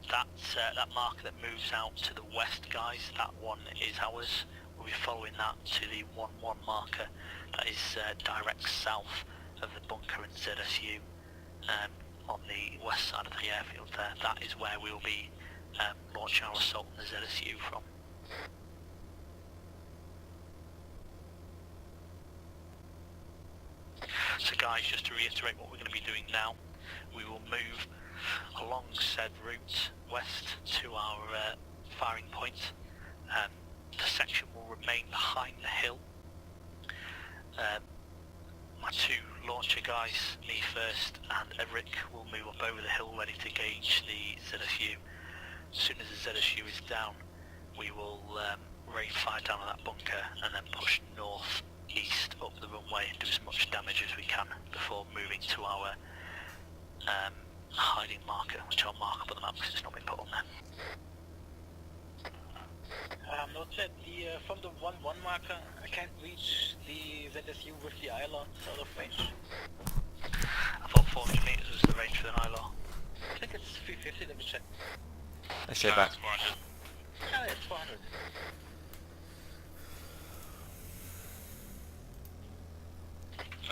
that marker that moves out to the west, guys, that one is ours. We'll be following that to the 1-1 marker that is direct south of the bunker and ZSU on the west side of the airfield there. That is where we'll be launching our assault on the ZSU from. So guys, just to reiterate what we're going to be doing now, we will move along said route west to our firing point. The section will remain behind the hill. My two launcher guys, me first and Eric, will move up over the hill ready to gauge the ZSU. As soon as the ZSU is down, we will rain fire down on that bunker and then push north-east up the runway and do as much damage as we can before moving to our hiding marker, which I'll mark up on the map because it's not been put on there. Note that from the 1-1 marker, I can't reach the ZSU with the ILR, it's out of range. I thought 400 meters was the range for an ILR. I think it's 350, let me check. Let's check back. It's 400. Oh, it's 400.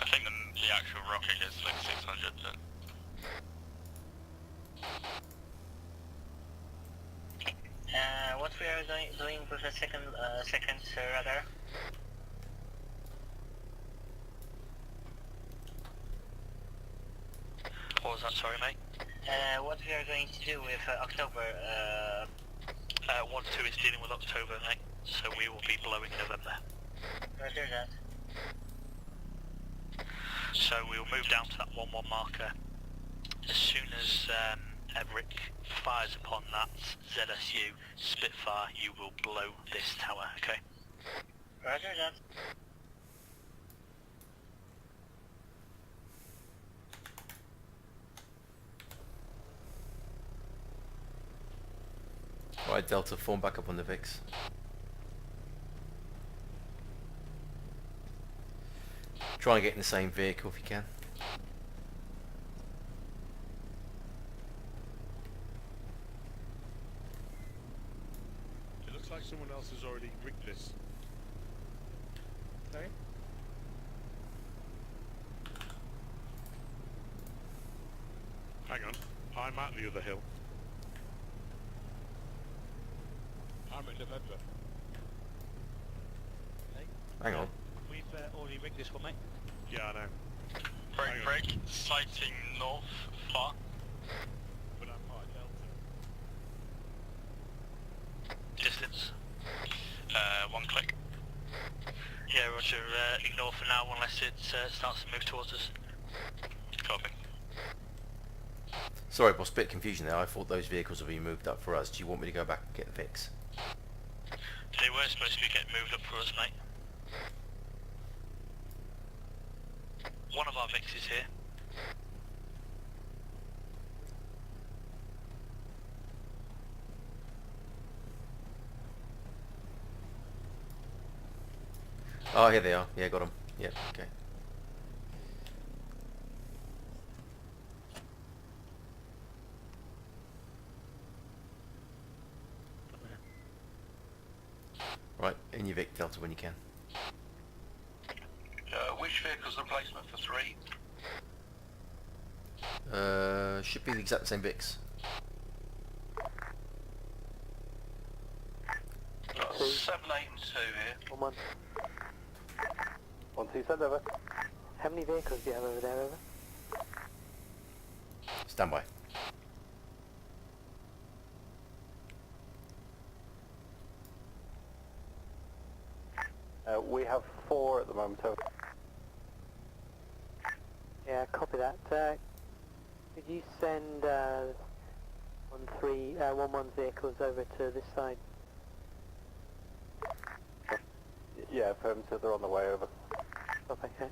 I think the actual rocket gets like 600, but... What we are doing with the second radar? What was that, sorry mate? What we are going to do with October? 1-2 is dealing with October, mate, so we will be blowing November. Roger that. So we will move down to that 1-1 marker. As soon as Everett fires upon that ZSU Spitfire, you will blow this tower, okay? Roger that. Right, Delta, form back up on the VIX. Try and get in the same vehicle if you can. It looks like someone else has already rigged this. Okay. Hang on, I'm at the other hill. I'm in November. Hang on. We've already rigged this one, mate. Yeah, I know. Break, sighting north, far. But I'm part Delta. Distance. 1 click. Yeah, roger, ignore for now unless it starts to move towards us. Copy. Sorry, boss, bit of confusion there. I thought those vehicles would be moved up for us. Do you want me to go back and get the VIX? They were supposed to be getting moved up for us, mate. One of our VICs is here. Oh, here they are. Yeah, got them. Yeah, okay. In your Vic Delta when you can. Which vehicle's the replacement for 3? Should be the exact same Vics. Got 7, 8 and 2 here. 1-1. 1-2, send over. How many vehicles do you have over there, over? Stand by. We have 4 at the moment, over. Yeah, copy that. Could you send 1-1's vehicles over to this side? Yeah, affirmative, they're on the way over. Copy, okay.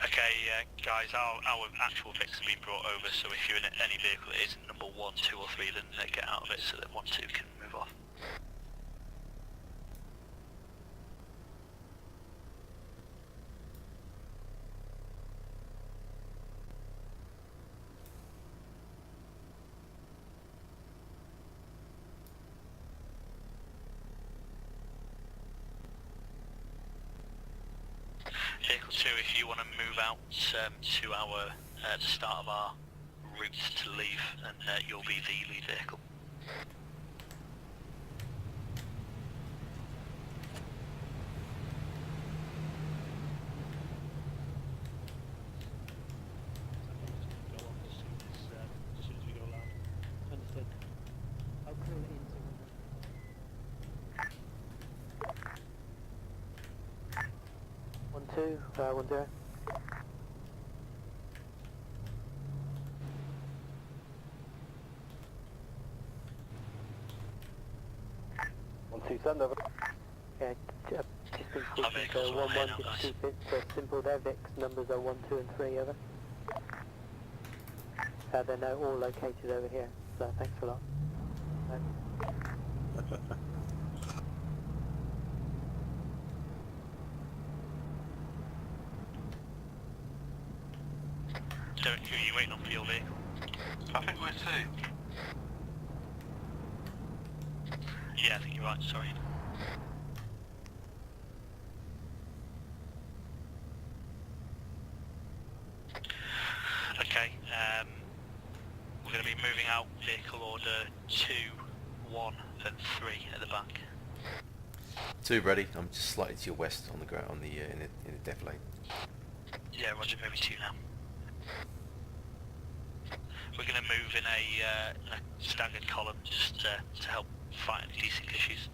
Okay, guys, our actual Vics have been brought over, so if you're in any vehicle that isn't number 1, 2 or 3, then get out of it so that 1, 2 can move off. Vehicle 2, if you want to move out to our the start of our route to leave, and you'll be the lead vehicle. Go off as soon as we go loud. Understood. I'll call it in. 1-2, 1-0. Send over. Yeah, just been speaking to 1-1, just keep it simple. Their VIX numbers are 1, 2 and 3, over. They're now all located over here, so thanks a lot. Derek, who are you waiting on for your vehicle? I think we're 2. Yeah, I think you're right, sorry. Okay, we're going to be moving out vehicle order 2, 1 and 3 at the back. 2 ready. I'm just slightly to your west on the ground on the in the def lane. Yeah, roger, moving 2 now. We're going to move in a staggered column just to help fight any decent issues.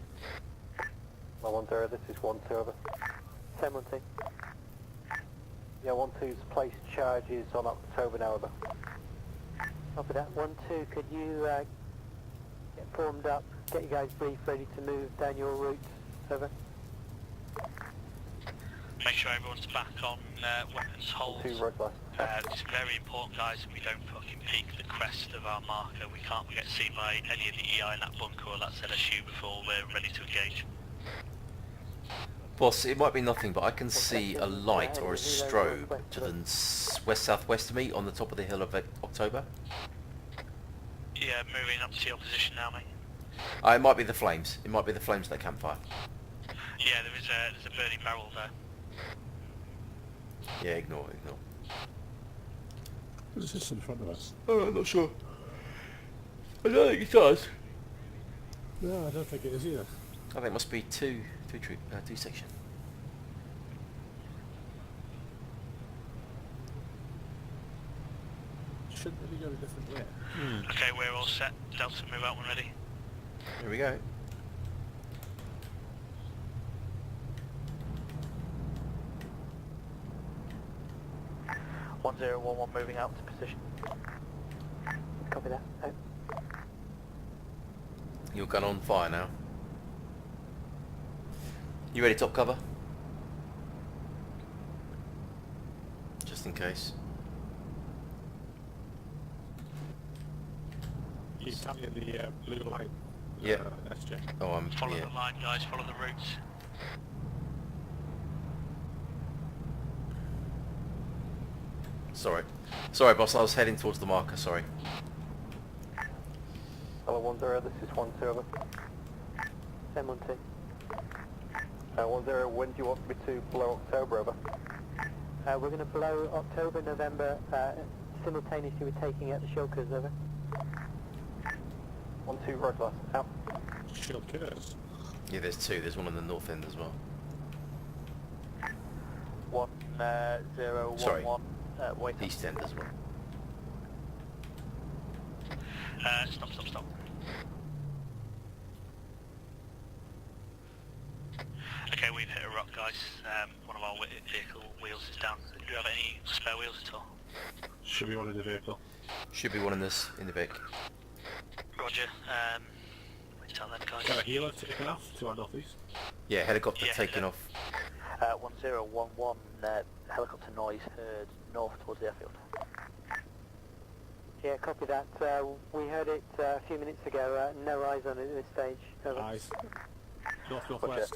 1-0, this is 1-2, over. Same 1-2. Yeah, 1-2's placed charges on October now, over. Copy that. 1-2, could you get formed up, get you guys briefed, ready to move down your route, over? Make sure everyone's back on weapons holds. 2 road left. It's very important, guys, that we don't fucking peak the crest of our marker. We can't get seen by any of the EI in that bunker or that ZSU before we're ready to engage. Boss, it might be nothing, but I can see a light or a strobe to the west-southwest of me on the top of the hill of October. Yeah, moving up to your position now, mate. It might be the flames. It might be the flames of that campfire. Yeah, there's a burning barrel there. Yeah, ignore. What is this in front of us? Oh, I'm not sure. I don't think it does. No, I don't think it is either. I think it must be two section. Shouldn't really go a different way. Okay, we're all set. Delta, move out when ready. Here we go. One 1-1 moving out to position. Copy that. Oh. Your gun on fire now. You ready, top cover? Just in case. He's carrying the blue line. Yeah. SJ. Oh, I'm Follow yeah. the line, guys, follow the routes. Sorry. Sorry, boss, I was heading towards the marker, sorry. Hello 10, this is 12 over. Same on 2. 10, when do you want me to blow October over? We're going to blow October, November, simultaneously with taking out the shulkers, over. 12, right glass, out. Shulkers. Yeah, there's two. There's one on the north end as well. 1011, Sorry. wait. East end as well. Stop. Okay, we've hit a rock, guys. One of our vehicle wheels is down. Do you have any spare wheels at all? Should be one in the vehicle. Should be one in this in the Vic. Roger. Wait till then, guys. Got a healer taken off to our northeast. Yeah, helicopter Yeah, taken yeah. off. 1011, helicopter noise heard north towards the airfield. Yeah, copy that. We heard it a few minutes ago. No eyes on it at this stage. Over. Eyes. Northwest.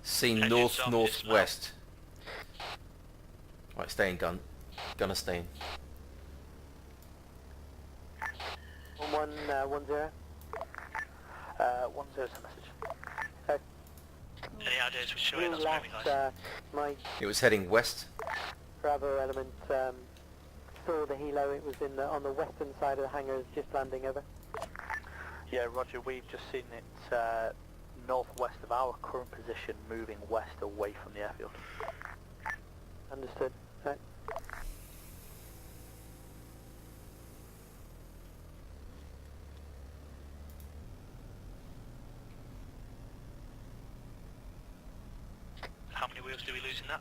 Seen Okay, north so northwest. Right, stay in gun. Gunner staying. 1110. 10's a message. Any ideas which way Blue that's moving, last, guys? my It was heading west. Bravo element saw the helo. It was on the western side of the hangar, just landing, over. Yeah, Roger, we've just seen it northwest of our current position, moving west away from the airfield. Understood. Right. How many wheels do we lose in that?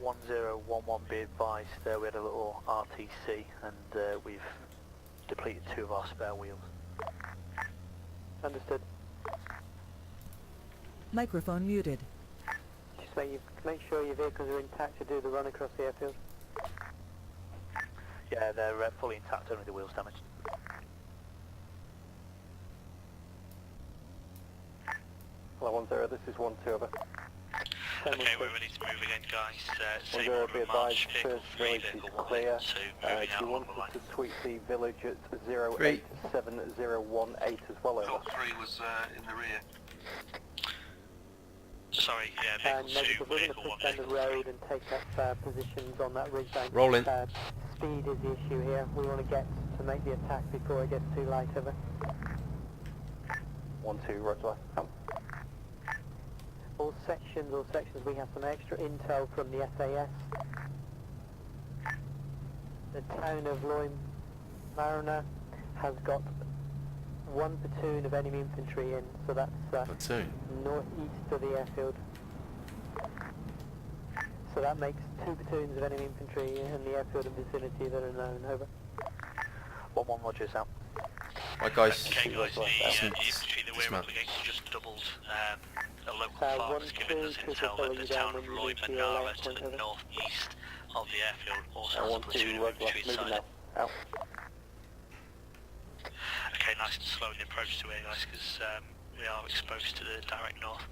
1011, be advised, we had a little RTC and we've depleted 2 of our spare wheels. Understood. Microphone muted. Just make sure your vehicles are intact to do the run across the airfield. Yeah, they're fully intact, only the wheels damaged. Hello 10, this is 12 over. Okay, we're ready to move again, guys. Same Will order be of march, advised, vehicle first 3, village vehicle is 1, clear. vehicle 2, Do moving you out want on the line. us to sweep the village at Three. 087018 as well, over? Top 3 was in the rear. Sorry, yeah, And vehicle 2, we're going to vehicle 1, push down the vehicle 3. road and take up positions on that ridge line. Rolling. Speed is the issue here. We want to get to make the attack before it gets too light, over. 12, Roger. Out. All sections, we have some extra intel from the SAS. The town of Mariner has got 1 platoon of enemy infantry in, so that's Platoon. northeast of the airfield. So that makes 2 platoons of enemy infantry in the airfield and vicinity that are known, over. 11 Roger's out. Right, guys. Okay, guys, the Dismount. infantry that we're Dismount. up against has just doubled. A local Uh, farm has given 1-2 us should intel follow that you the down town of when you reach the Manara light to point, the over. northeast of the airfield also has a 12 platoon of Roger, infantry moving inside. now. Out. Okay, nice and slow in the approach to here, guys, because we are exposed to the direct north.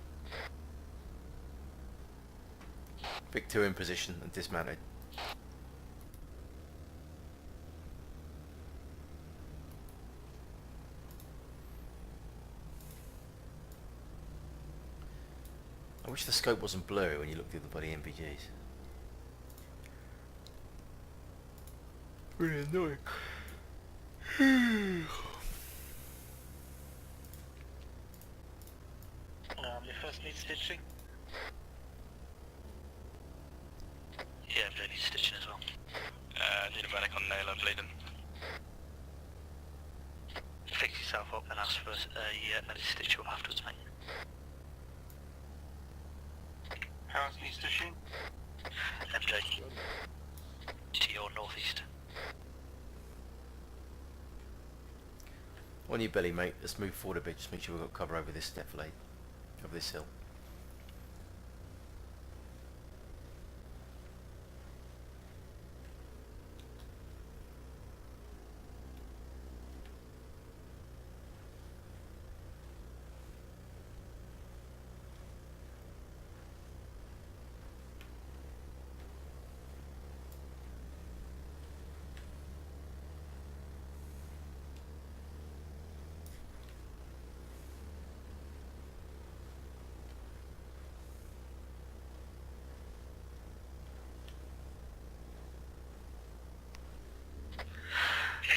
Vic 2 in position and dismounted. I wish the scope wasn't blurry when you look through the bloody MVGs. Really annoying. You first need stitching. Yeah, they need stitching as well. Need a medic on Naylor bleeding. Fix yourself up and ask for a medic stitch you up afterwards, mate. How else needs stitching? MJ. To your northeast. On your belly, mate. Let's move forward a bit. Just make sure we've got cover over this defilade, over this hill.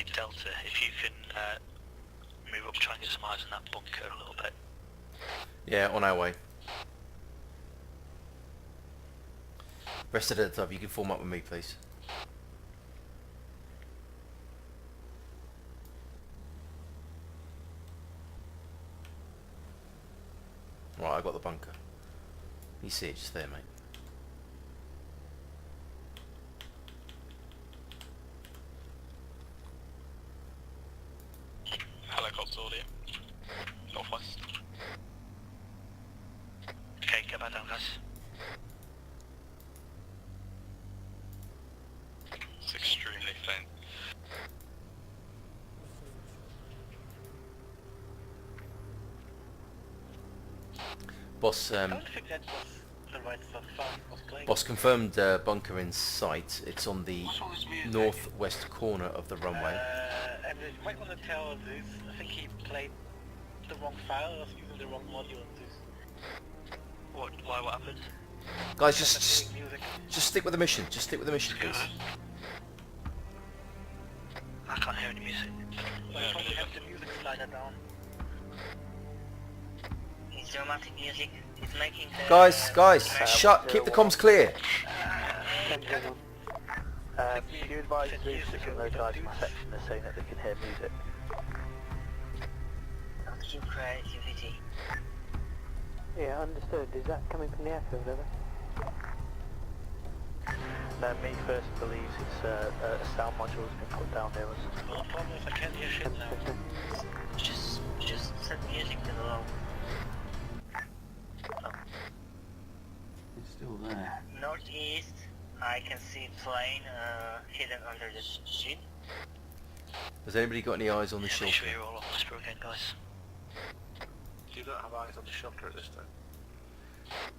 Hey Delta, if you can move up, try and get some eyes on that bunker a little bit. Yeah, on our way. Rest of the time, you can form up with me, please. Right, I got the bunker. You see it just there, mate. Helicopter audio. Northwest. Okay, get back down, guys. It's extremely faint. Boss, I don't think that was the right stuff. Was playing. boss confirmed bunker in sight. It's on the northwest corner of the runway. And you might want to tell this. I think he played the wrong file or was using the wrong module on this. Why, what happened? Guys, just stick with the mission. Just stick with the mission, please. I can't hear any music. I probably have the music slider down. It's dramatic music. It's making the... Guys, shut. Keep the comms clear. Do you advise Zeus to some of those guys in my section are saying that they can hear music? Don't keep creativity. Yeah, understood. Is that coming from the airfield, over? No, me first believes it's a sound module that's been put down near us. Well, the problem is I can't hear shit now. Just set music to the low. It's still there. Northeast, I can see plane hidden under the sheet. Has anybody got any eyes on the Make shelter? sure you're all on whisper again, guys. You don't have eyes on the shelter at this time.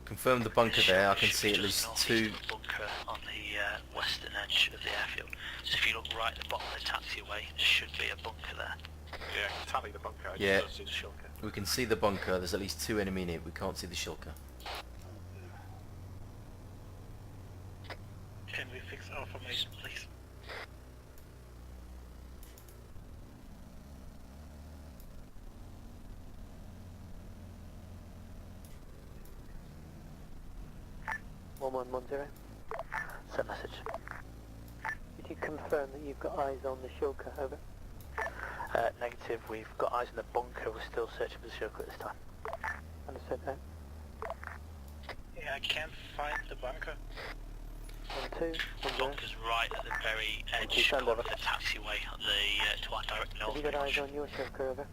Confirm the bunker there. I can see at least two. Bunker on the western edge of the airfield. So if you look right at the bottom of the taxiway, there should be a bunker there. Yeah, I can tally the bunker. I Yeah. just don't see the shelter. We can see the bunker. There's at least two enemy in it. We can't see the shulker. Can we fix our formation, please? Send message. Did you confirm that you've got eyes on the shulker, over? Negative, we've got eyes in the bunker, we're still searching for the shulker at this time. Understood that. Yeah, I can't find the bunker. 1, 2, The bunker's right at the very edge send of over. the taxiway on the to our direct north. Have you got eyes on your shulker, over?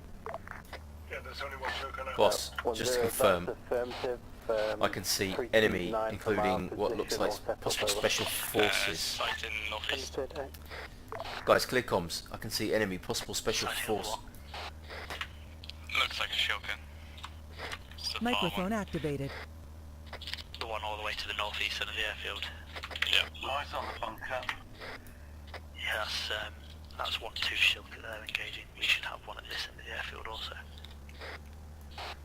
Yeah, there's only one shulker now. Boss, just to confirm, I can see enemy, including what looks like possible special forces. Sight in northeast. Understood, Guys, clear comms. I can see enemy, possible special force. Looks like a shotgun. It's the far Microphone one. activated. The one all the way to the northeast end of the airfield. Yeah. Eyes on the bunker. Yeah, that's 1-2 shilker there engaging. We should have one at this end of the airfield also.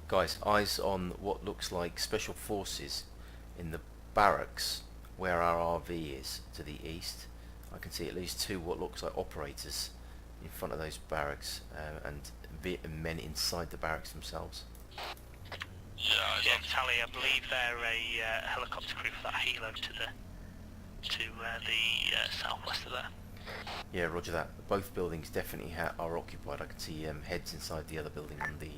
Guys, eyes on what looks like special forces in the barracks where our RV is to the east. I can see at least two what looks like operators in front of those barracks and men inside the barracks themselves. Yeah, Tally, I believe they're a helicopter crew for that helo to the southwest of there. Yeah, roger that. Both buildings definitely are occupied. I can see heads inside the other building on the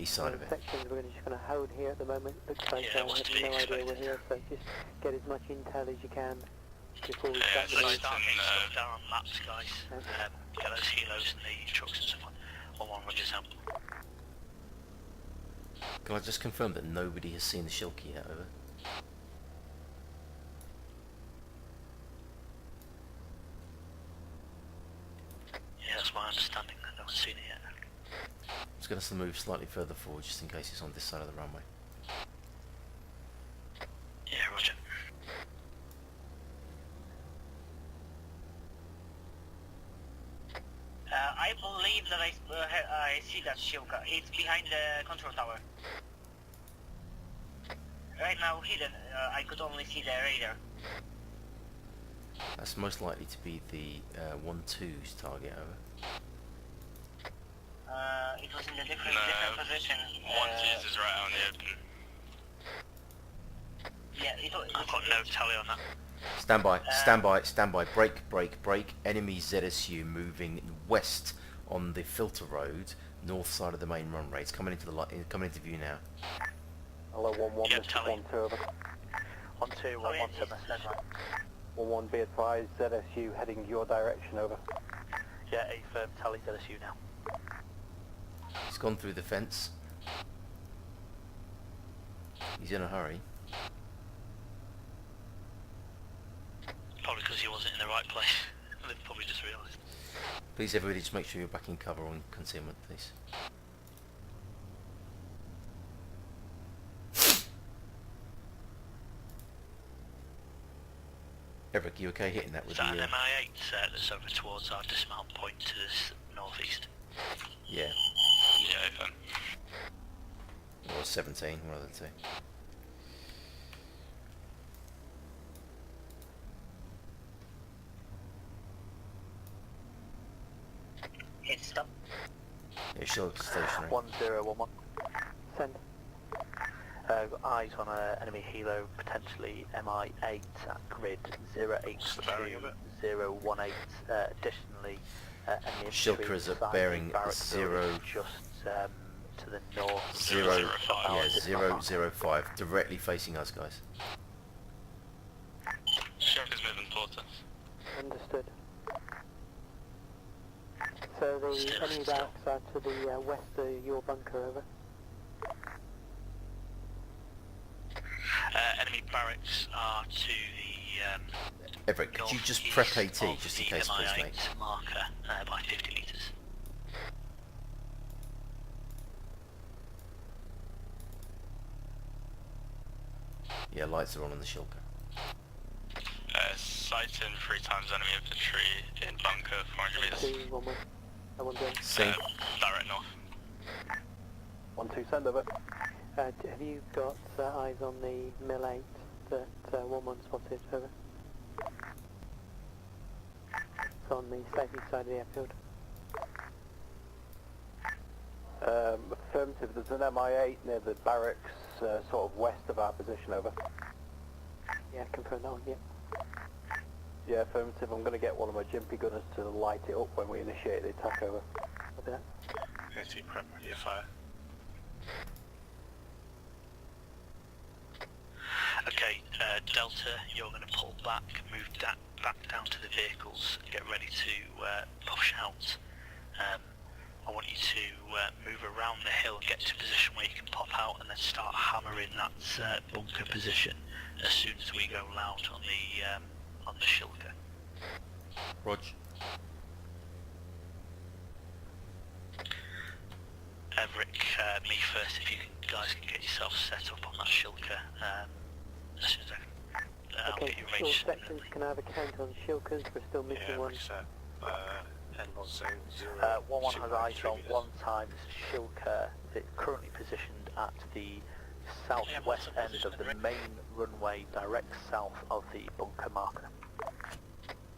east side of it. Sections we're just going to hold here at the moment. Looks like Yeah, I what's to have be no idea we're expected. here, so just get as much intel as you can before we Yeah, start so the Let's it's start in, getting stuff down on maps, guys. Get those helos and the trucks and stuff on one Rogers out. Can I just confirm that nobody has seen the Shilky yet? Over. Yeah, that's my understanding. No one's seen it yet. I'm just going to move slightly further forward just in case it's on this side of the runway. Yeah, roger. I believe that I see that Shilka. It's behind the control tower. Right now hidden, I could only see the radar. That's most likely to be the 1-2's target. Over. It was in a different position. 1T's is right out in the open. Yeah, it was. I've got no tally on that. Stand by, stand by, stand by. Break, break, break. Enemy ZSU moving west on the filter road, north side of the main runway. It's coming into the light, coming into view now. Hello, 1-1, Yeah, this is tally. 1-2 over. 1-2, 1-1, stand right. 1-1, be advised, ZSU heading your direction, over. Yeah, A firm, tally ZSU now. He's gone through the fence. He's in a hurry. Probably because he wasn't in the right place. They've probably just realised. Please everybody just make sure you're back in cover on concealment, please. Eric, you okay hitting that with Is that the... an MI8 that's over towards our dismount point to this northeast? yeah, Yeah, FM. or 17, one of the two. It's stopped. Yeah, sure, stationary. 1011. Send. Got eyes on an enemy helo, potentially MI8 at grid 082-018. Additionally, enemy Shilker infantry is at inside bearing the barrack 0... building just to the north. 005, directly facing us, guys. Shilker's moving towards us. Understood. So the Still, enemy still. barracks are to the west of your bunker, over. Enemy barracks are to the Everett, could you just prep AT, just in case, please, mate? marker by 50 metres. Yeah, lights are on the Shilker. Sighting 3 times enemy infantry in bunker, 400 metres. 2-1-1. That one's in. Same. Direct north. 1-2, send over. Have you got eyes on the Mill 8 that 1-1 spotted, over? It's on the southeast side of the airfield. Affirmative, there's an MI8 near the barracks, sort of west of our position, over. Yeah, confirm that one, yeah. Yeah, affirmative, I'm going to get one of my Jimpy gunners to light it up when we initiate the attack, over. Copy that. AT prep, ready to fire. Okay, Delta, you're going to pull back, move back down to the vehicles, get ready to push out. I want you to move around the hill, get to a position where you can pop out and then start hammering that bunker position as soon as we go loud on the Shilker. Rog. Everick, me first, if you guys can get yourself set up on that Shilker as soon as I can. I'll Okay, get you all ranged. sections can I have a count on Shilkers? We're still missing one. N1 has eyes on 1 times Shilker. It's currently positioned at the southwest end of the main runway, direct south of the bunker marker.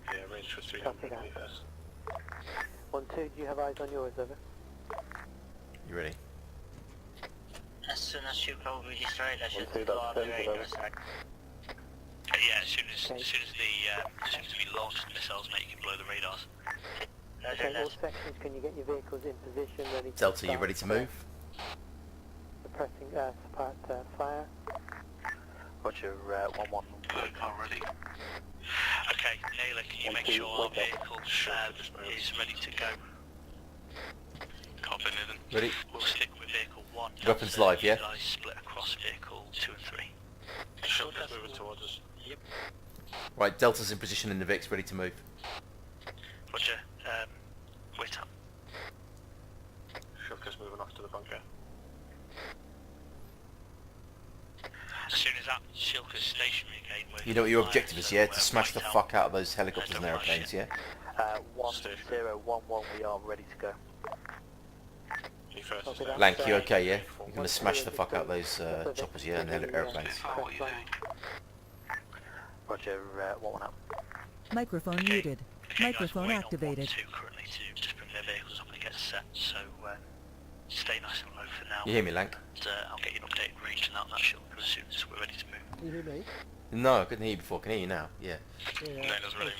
Yeah, range for 300 Copy that. meters. 1-2, do you have eyes on yours, over? You ready? As soon as you probably destroyed, I should 1-2, go that's on the sensitive, radar over. side. Yeah, as soon as Okay. we launch the missiles, mate, you can blow the radars. Okay, all sections, can you get your vehicles in position, ready to Delta, you start, ready to move? Suppressing, support fire. Roger, 1-1. Already. Okay, Naylor, can you make 1-2, sure our wake up. vehicle is ready to go? Copy, moving. Ready? We'll stick with vehicle 1. Weapons Delta, live, yeah? you guys split across vehicle 2 and 3. Shilker's moving towards us. Yep. Right, Delta's in position in the VIX, ready to move. Roger, wait up. Shilker's moving off to the bunker. As soon as that Shilker's stationary again, we're You know what your fire, objective is, so, yeah? To smash the right out. fuck out of those helicopters and Don't rush aeroplanes, it. yeah? 1011, we are ready to go. You first. Copy that. Lank, you okay, yeah? You're gonna smash the fuck out of those choppers, yeah? And the aeroplanes. Roger, 1-1 out. Microphone Okay. muted. Okay, guys, Microphone we're waiting on activated. 1-2 currently to just bring stay nice and low for now. You hear me, Lank? And, I'll get you an updated range and that shilker as soon as we're ready to move. Can you hear me? No, I couldn't hear you before. Can hear you now? Yeah. Yeah. No, it doesn't really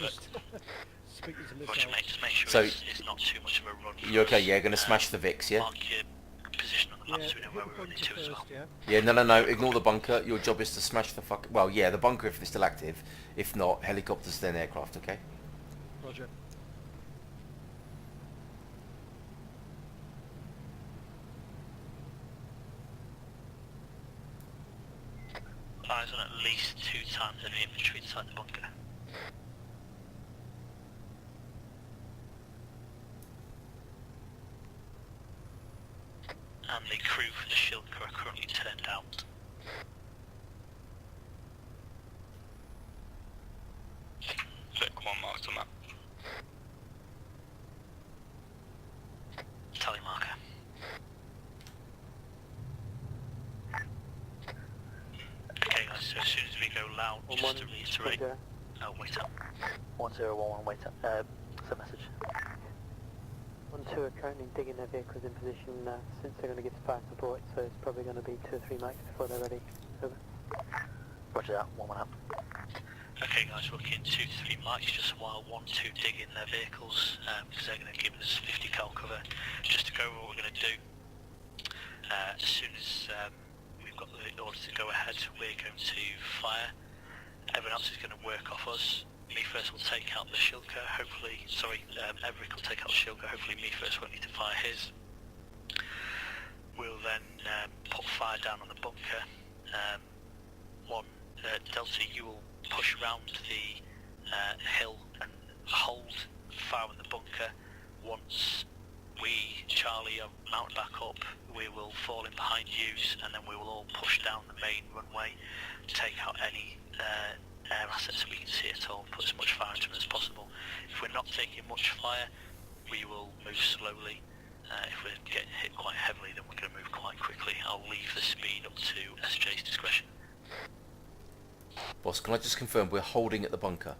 Speaking to Roger, myself. mate, just make sure So- it's not too much of a run. You okay? Yeah, gonna smash the VIX, yeah? Mark your position on the map so we know hit where the we're running bunker to as well. first, yeah? Yeah, no, ignore the bunker. Your job is to smash the fuck... Well, yeah, the bunker if it's still active. If not, helicopters then aircraft, okay? Roger. Eyes on at least 2 times enemy infantry inside the bunker. And the crew for the shilker are currently turned out. Vic 1 marked on map. Tally marker. Okay guys, so as soon as we go loud, just to reiterate... Oh, wait up. 1011, wait up. What's the message? 1-2 are currently digging their vehicles in position since they're going to give fire support, so it's probably going to be 2 or 3 mics before they're ready. Over. Roger that, 1-1 up. Okay guys, we're looking 2 to 3 mics just while 1-2 dig in their vehicles, because they're going to give us 50 cal cover. Just to go over what we're going to do, as soon as we've got the order to go ahead, we're going to fire. Everyone else is going to work off us. Me first will take out the shilker, hopefully, Everick will take out the shilker, hopefully me first won't need to fire his. We'll then put fire down on the bunker. Delta, you will push around the hill and hold fire in the bunker. Once we, Charlie, are mounted back up, we will fall in behind yous and then we will all push down the main runway to take out any air assets we can see at all and put as much fire into them as possible. If we're not taking much fire, we will move slowly. If we're getting hit quite heavily, then we're going to move quite quickly. I'll leave the speed up to SJ's discretion. Boss, can I just confirm we're holding at the bunker?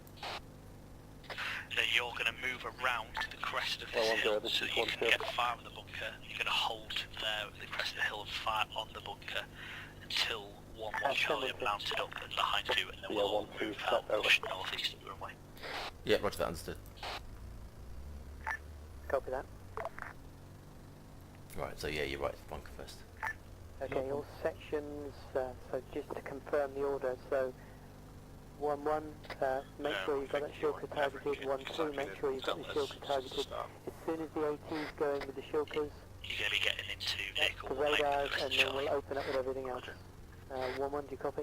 You're going to move around the crest of this hill so that you can get fire on the bunker. You're going to hold there at the crest of the hill and fire on the bunker until 1-1 Charlie are mounted up and behind you, and then we'll all move push northeast of the runway. Yeah, roger that, understood. Copy that. Right, so yeah, you're right, bunker first. Okay, all sections, so just to confirm the order, so 1-1, make sure you've got that shilker targeted, 1-2, make sure you've got the shilker targeted. As soon as the AT's going with the shilkers, You're going to be getting into vehicle the 1 radars, the and then we'll open up with everything else. 1-1, do you copy?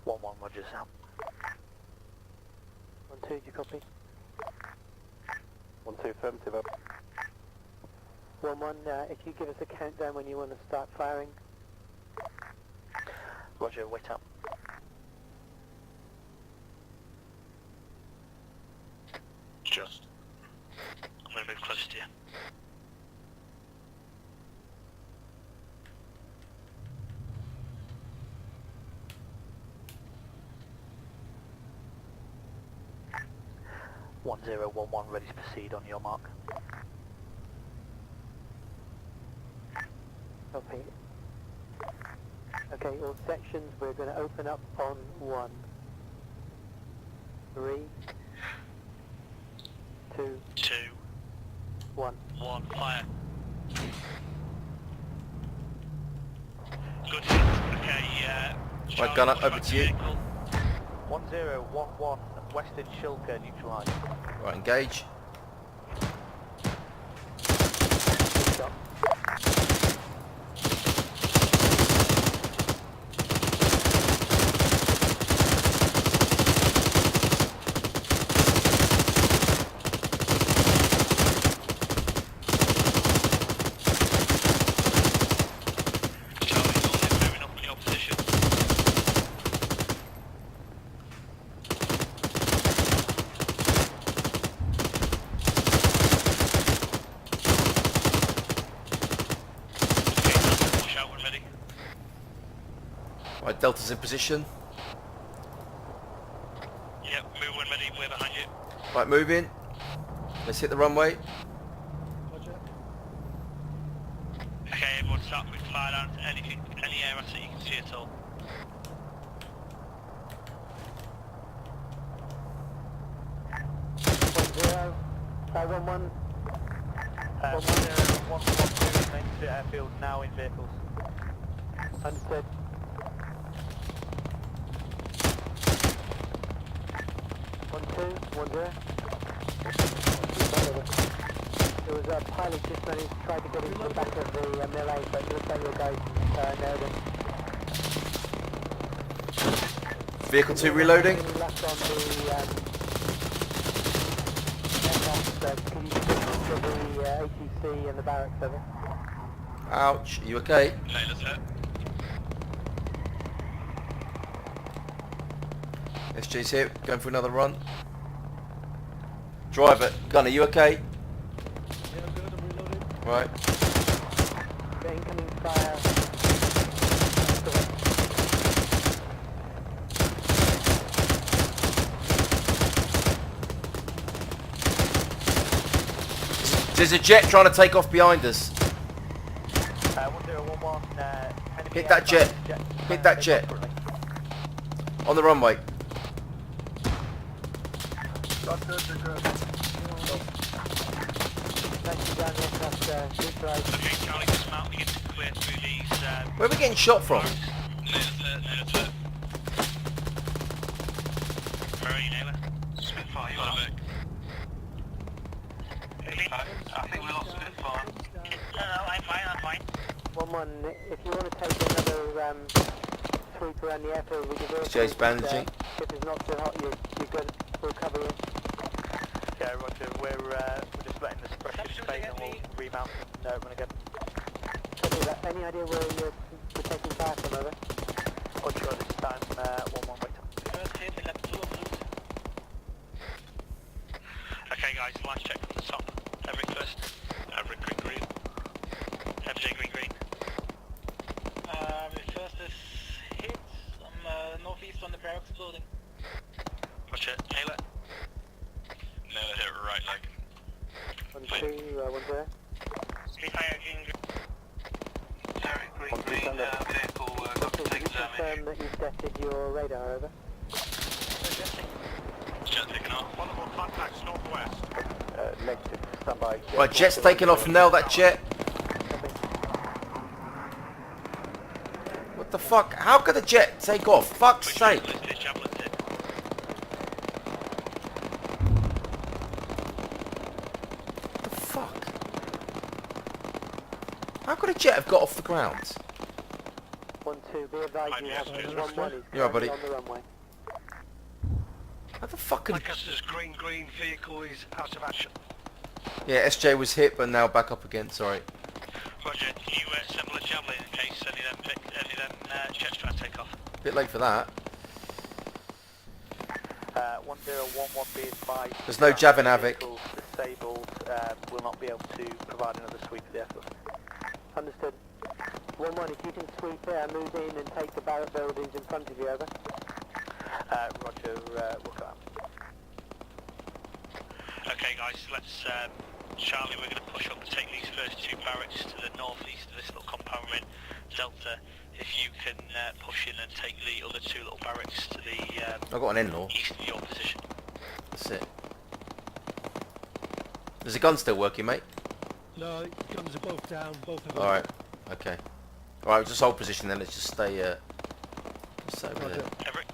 1-1, Roger out. 1-2, do you copy? 1-2, affirmative up. 1-1, if you give us a countdown when you want to start firing. Roger, wait up. Just. I'm going to move closer to you. One 1011, ready to proceed on your mark. Copy. Okay, all sections, we're going to open up on 1. 3, 2, 2, 1. 1, fire. Good hit. Okay, Right, gunner, over to you. 1011, Western Shilker neutralised. Right, engage. Stop. Right, Delta's in position. Yep, move when ready, we're behind you. Right, move in. Let's hit the runway. Roger. 1-1. 112 main to airfield now in vehicles. Understood. One zero. There was a pilot just managed to try to get into the back of the melee, but it looks like your guys nailed him. Vehicle 2 reloading. Left on the aircraft, can you switch to the ATC and the barracks over? Ouch. Are you okay? Layla's hit. SJ's here. Going for another run. Driver. Gunner, you okay? Yeah, I'm good, I'm reloading. Right. The incoming fire. There's a jet trying to take off behind us. 1011. Hit that jet. Hit that jet. On the runway. Okay, Charlie, just mount, begin to clear through these. Where are we getting shot from? Layla's hit. Where are you, Naylor? Spitfire, you are. I think we lost Spitfire. No, I'm fine. 1-1, if you want to take another sweep around the airfield with your vehicle, Jay's bandaging. if it's not too hot, you're good. We'll cover you. Yeah, roger. We're just letting the suppression fade and we'll remount and run again. Copy that. Any idea where you're taking fire from, over? Unsure this time, 1-1 wait. First hit, we left 2 of them. Okay, guys, last check from the top. Everett first. Everett green. FJ green. The first is hit on northeast on the barracks building. Roger, Naylor. Layla hit right leg. 1-2, 1-0. Spitfire green. Green, vehicle got to Can you take damage. confirm that you've detected your radar, over? Jet taken off. One more contacts northwest. Negative, standby. Right, jet's taking off. Nail that jet. What the fuck? How could a jet take off? Fuck's sake. Javelin's hit. What the fuck? How could a jet have got off the ground? 1-2, be advised you have 1-1 is You alright, buddy? on the runway. How the fuck could... Lancaster's green vehicle is out of action. Yeah, SJ was hit, but now back up again. Sorry. Roger, can you assemble a javelin in case any of them jets try to take off? Bit late for that. 1011 be advised. There's no Javelin Havoc. Vehicles disabled, will not be able to provide another sweep of the airfield. Understood. 1-1, if you can sweep move in and take the barrack buildings in front of you, over. Roger, we'll go out. Okay, guys, let's. Charlie, we're going to push up and take these first 2 barracks to the northeast of this little compound we're in. Delta, if you can push in and take the other 2 little barracks to the I've got an in-law. east of your position. That's it. Is the gun still working, mate? No, guns are both down, both of them. Alright. Okay. Alright, just hold position then. Let's just stay, just over there. Everett?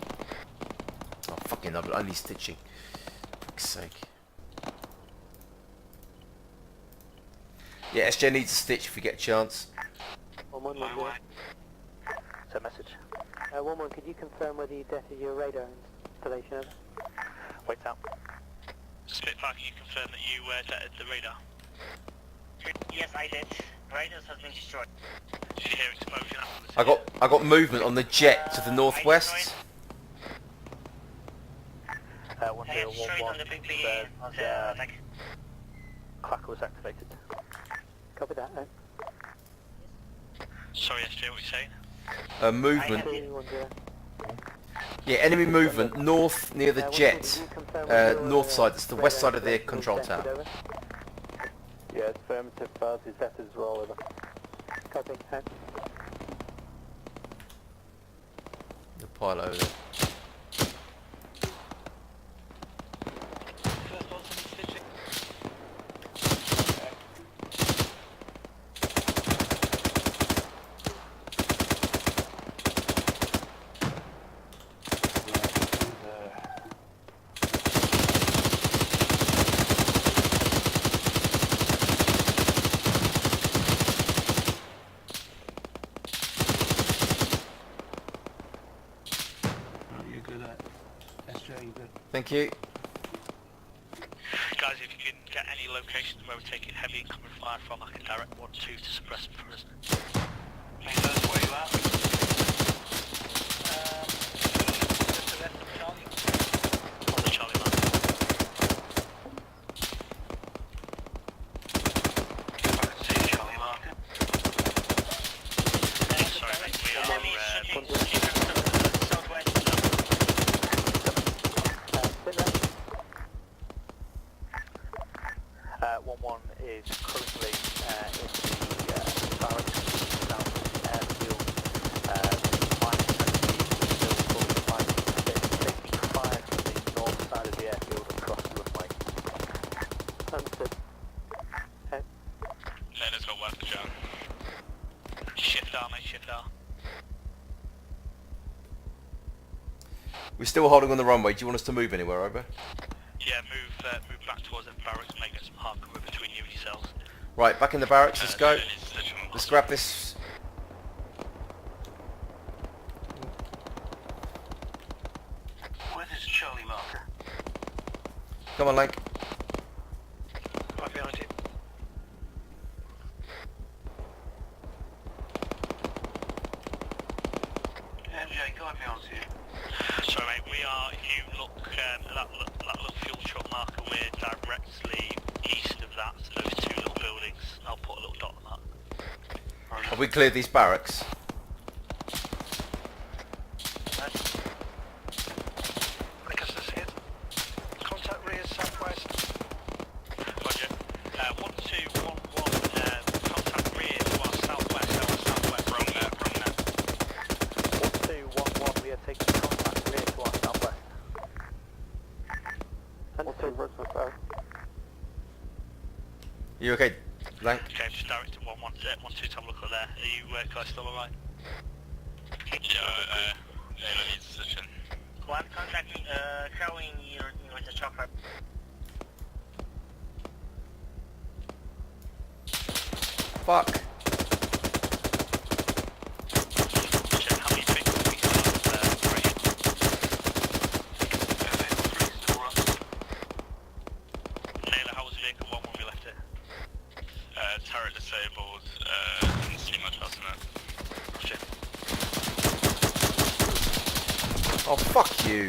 Oh, fucking hell, I need stitching. For fuck's sake. Yeah, SJ needs a stitch if you get a chance. 1-1, 1-0. It's a message. 1-1, could you confirm whether you detected your radar installation, over? Wait out. Spitfire, can you confirm that you detected the radar? Yes, I did. Radars has been destroyed. Did you hear explosion after the I got movement on the jet to the northwest. 1011, on the big BA on the attack. Clacker was activated. Copy that, Sorry, SJ, what are you saying? Movement. 2-1-0. Yeah, enemy movement north near the jet. North side. That's the west side of the control tower. Yeah, affirmative, Buzz is that as well, over. Copy, The pilot over there. First also stitching. Thank you. Guys, if you can get any locations where we're taking heavy incoming fire from, I can direct 1-2 to suppress them for us. Just where you are. Just the rest of Charlie. On the Charlie map. I can see the Charlie marker. Sorry mate, we are... southwest. One is currently in the barracks south airfield. Mine still fully fighting, taking fire from the north side of the airfield across the runway. Understood. Laner's got west of John. Shift R mate, shift R. We're still holding on the runway. Do you want us to move anywhere, over? Yeah, move back towards the barracks, make it some hard cover between you and yourselves. Right, back in the barracks. Let's go. Let's grab this. Where's this Charlie marker? Come on, Lank. Right behind you. MJ, go beyond you. Sorry mate, we are, if you look at that little fuel truck marker, we're directly east of that, so those two little buildings. I'll put a little dot on that. Have we cleared these barracks? Because this hit. Contact rear southwest. Roger. 1211, contact rear to our southwest, Wrong there. 1211, we are taking contact rear to our southwest. Understood. You okay, Lank? Okay, just direct to 112 to have a look at there. Are you guys still alright? Yeah, Layla needs position. One contact showing you with the chopper. Fuck. Check how many vehicles we have operating. Layla, how was vehicle 1 when we left it? Turret disabled. Didn't see much else in it. Roger. Oh, fuck you.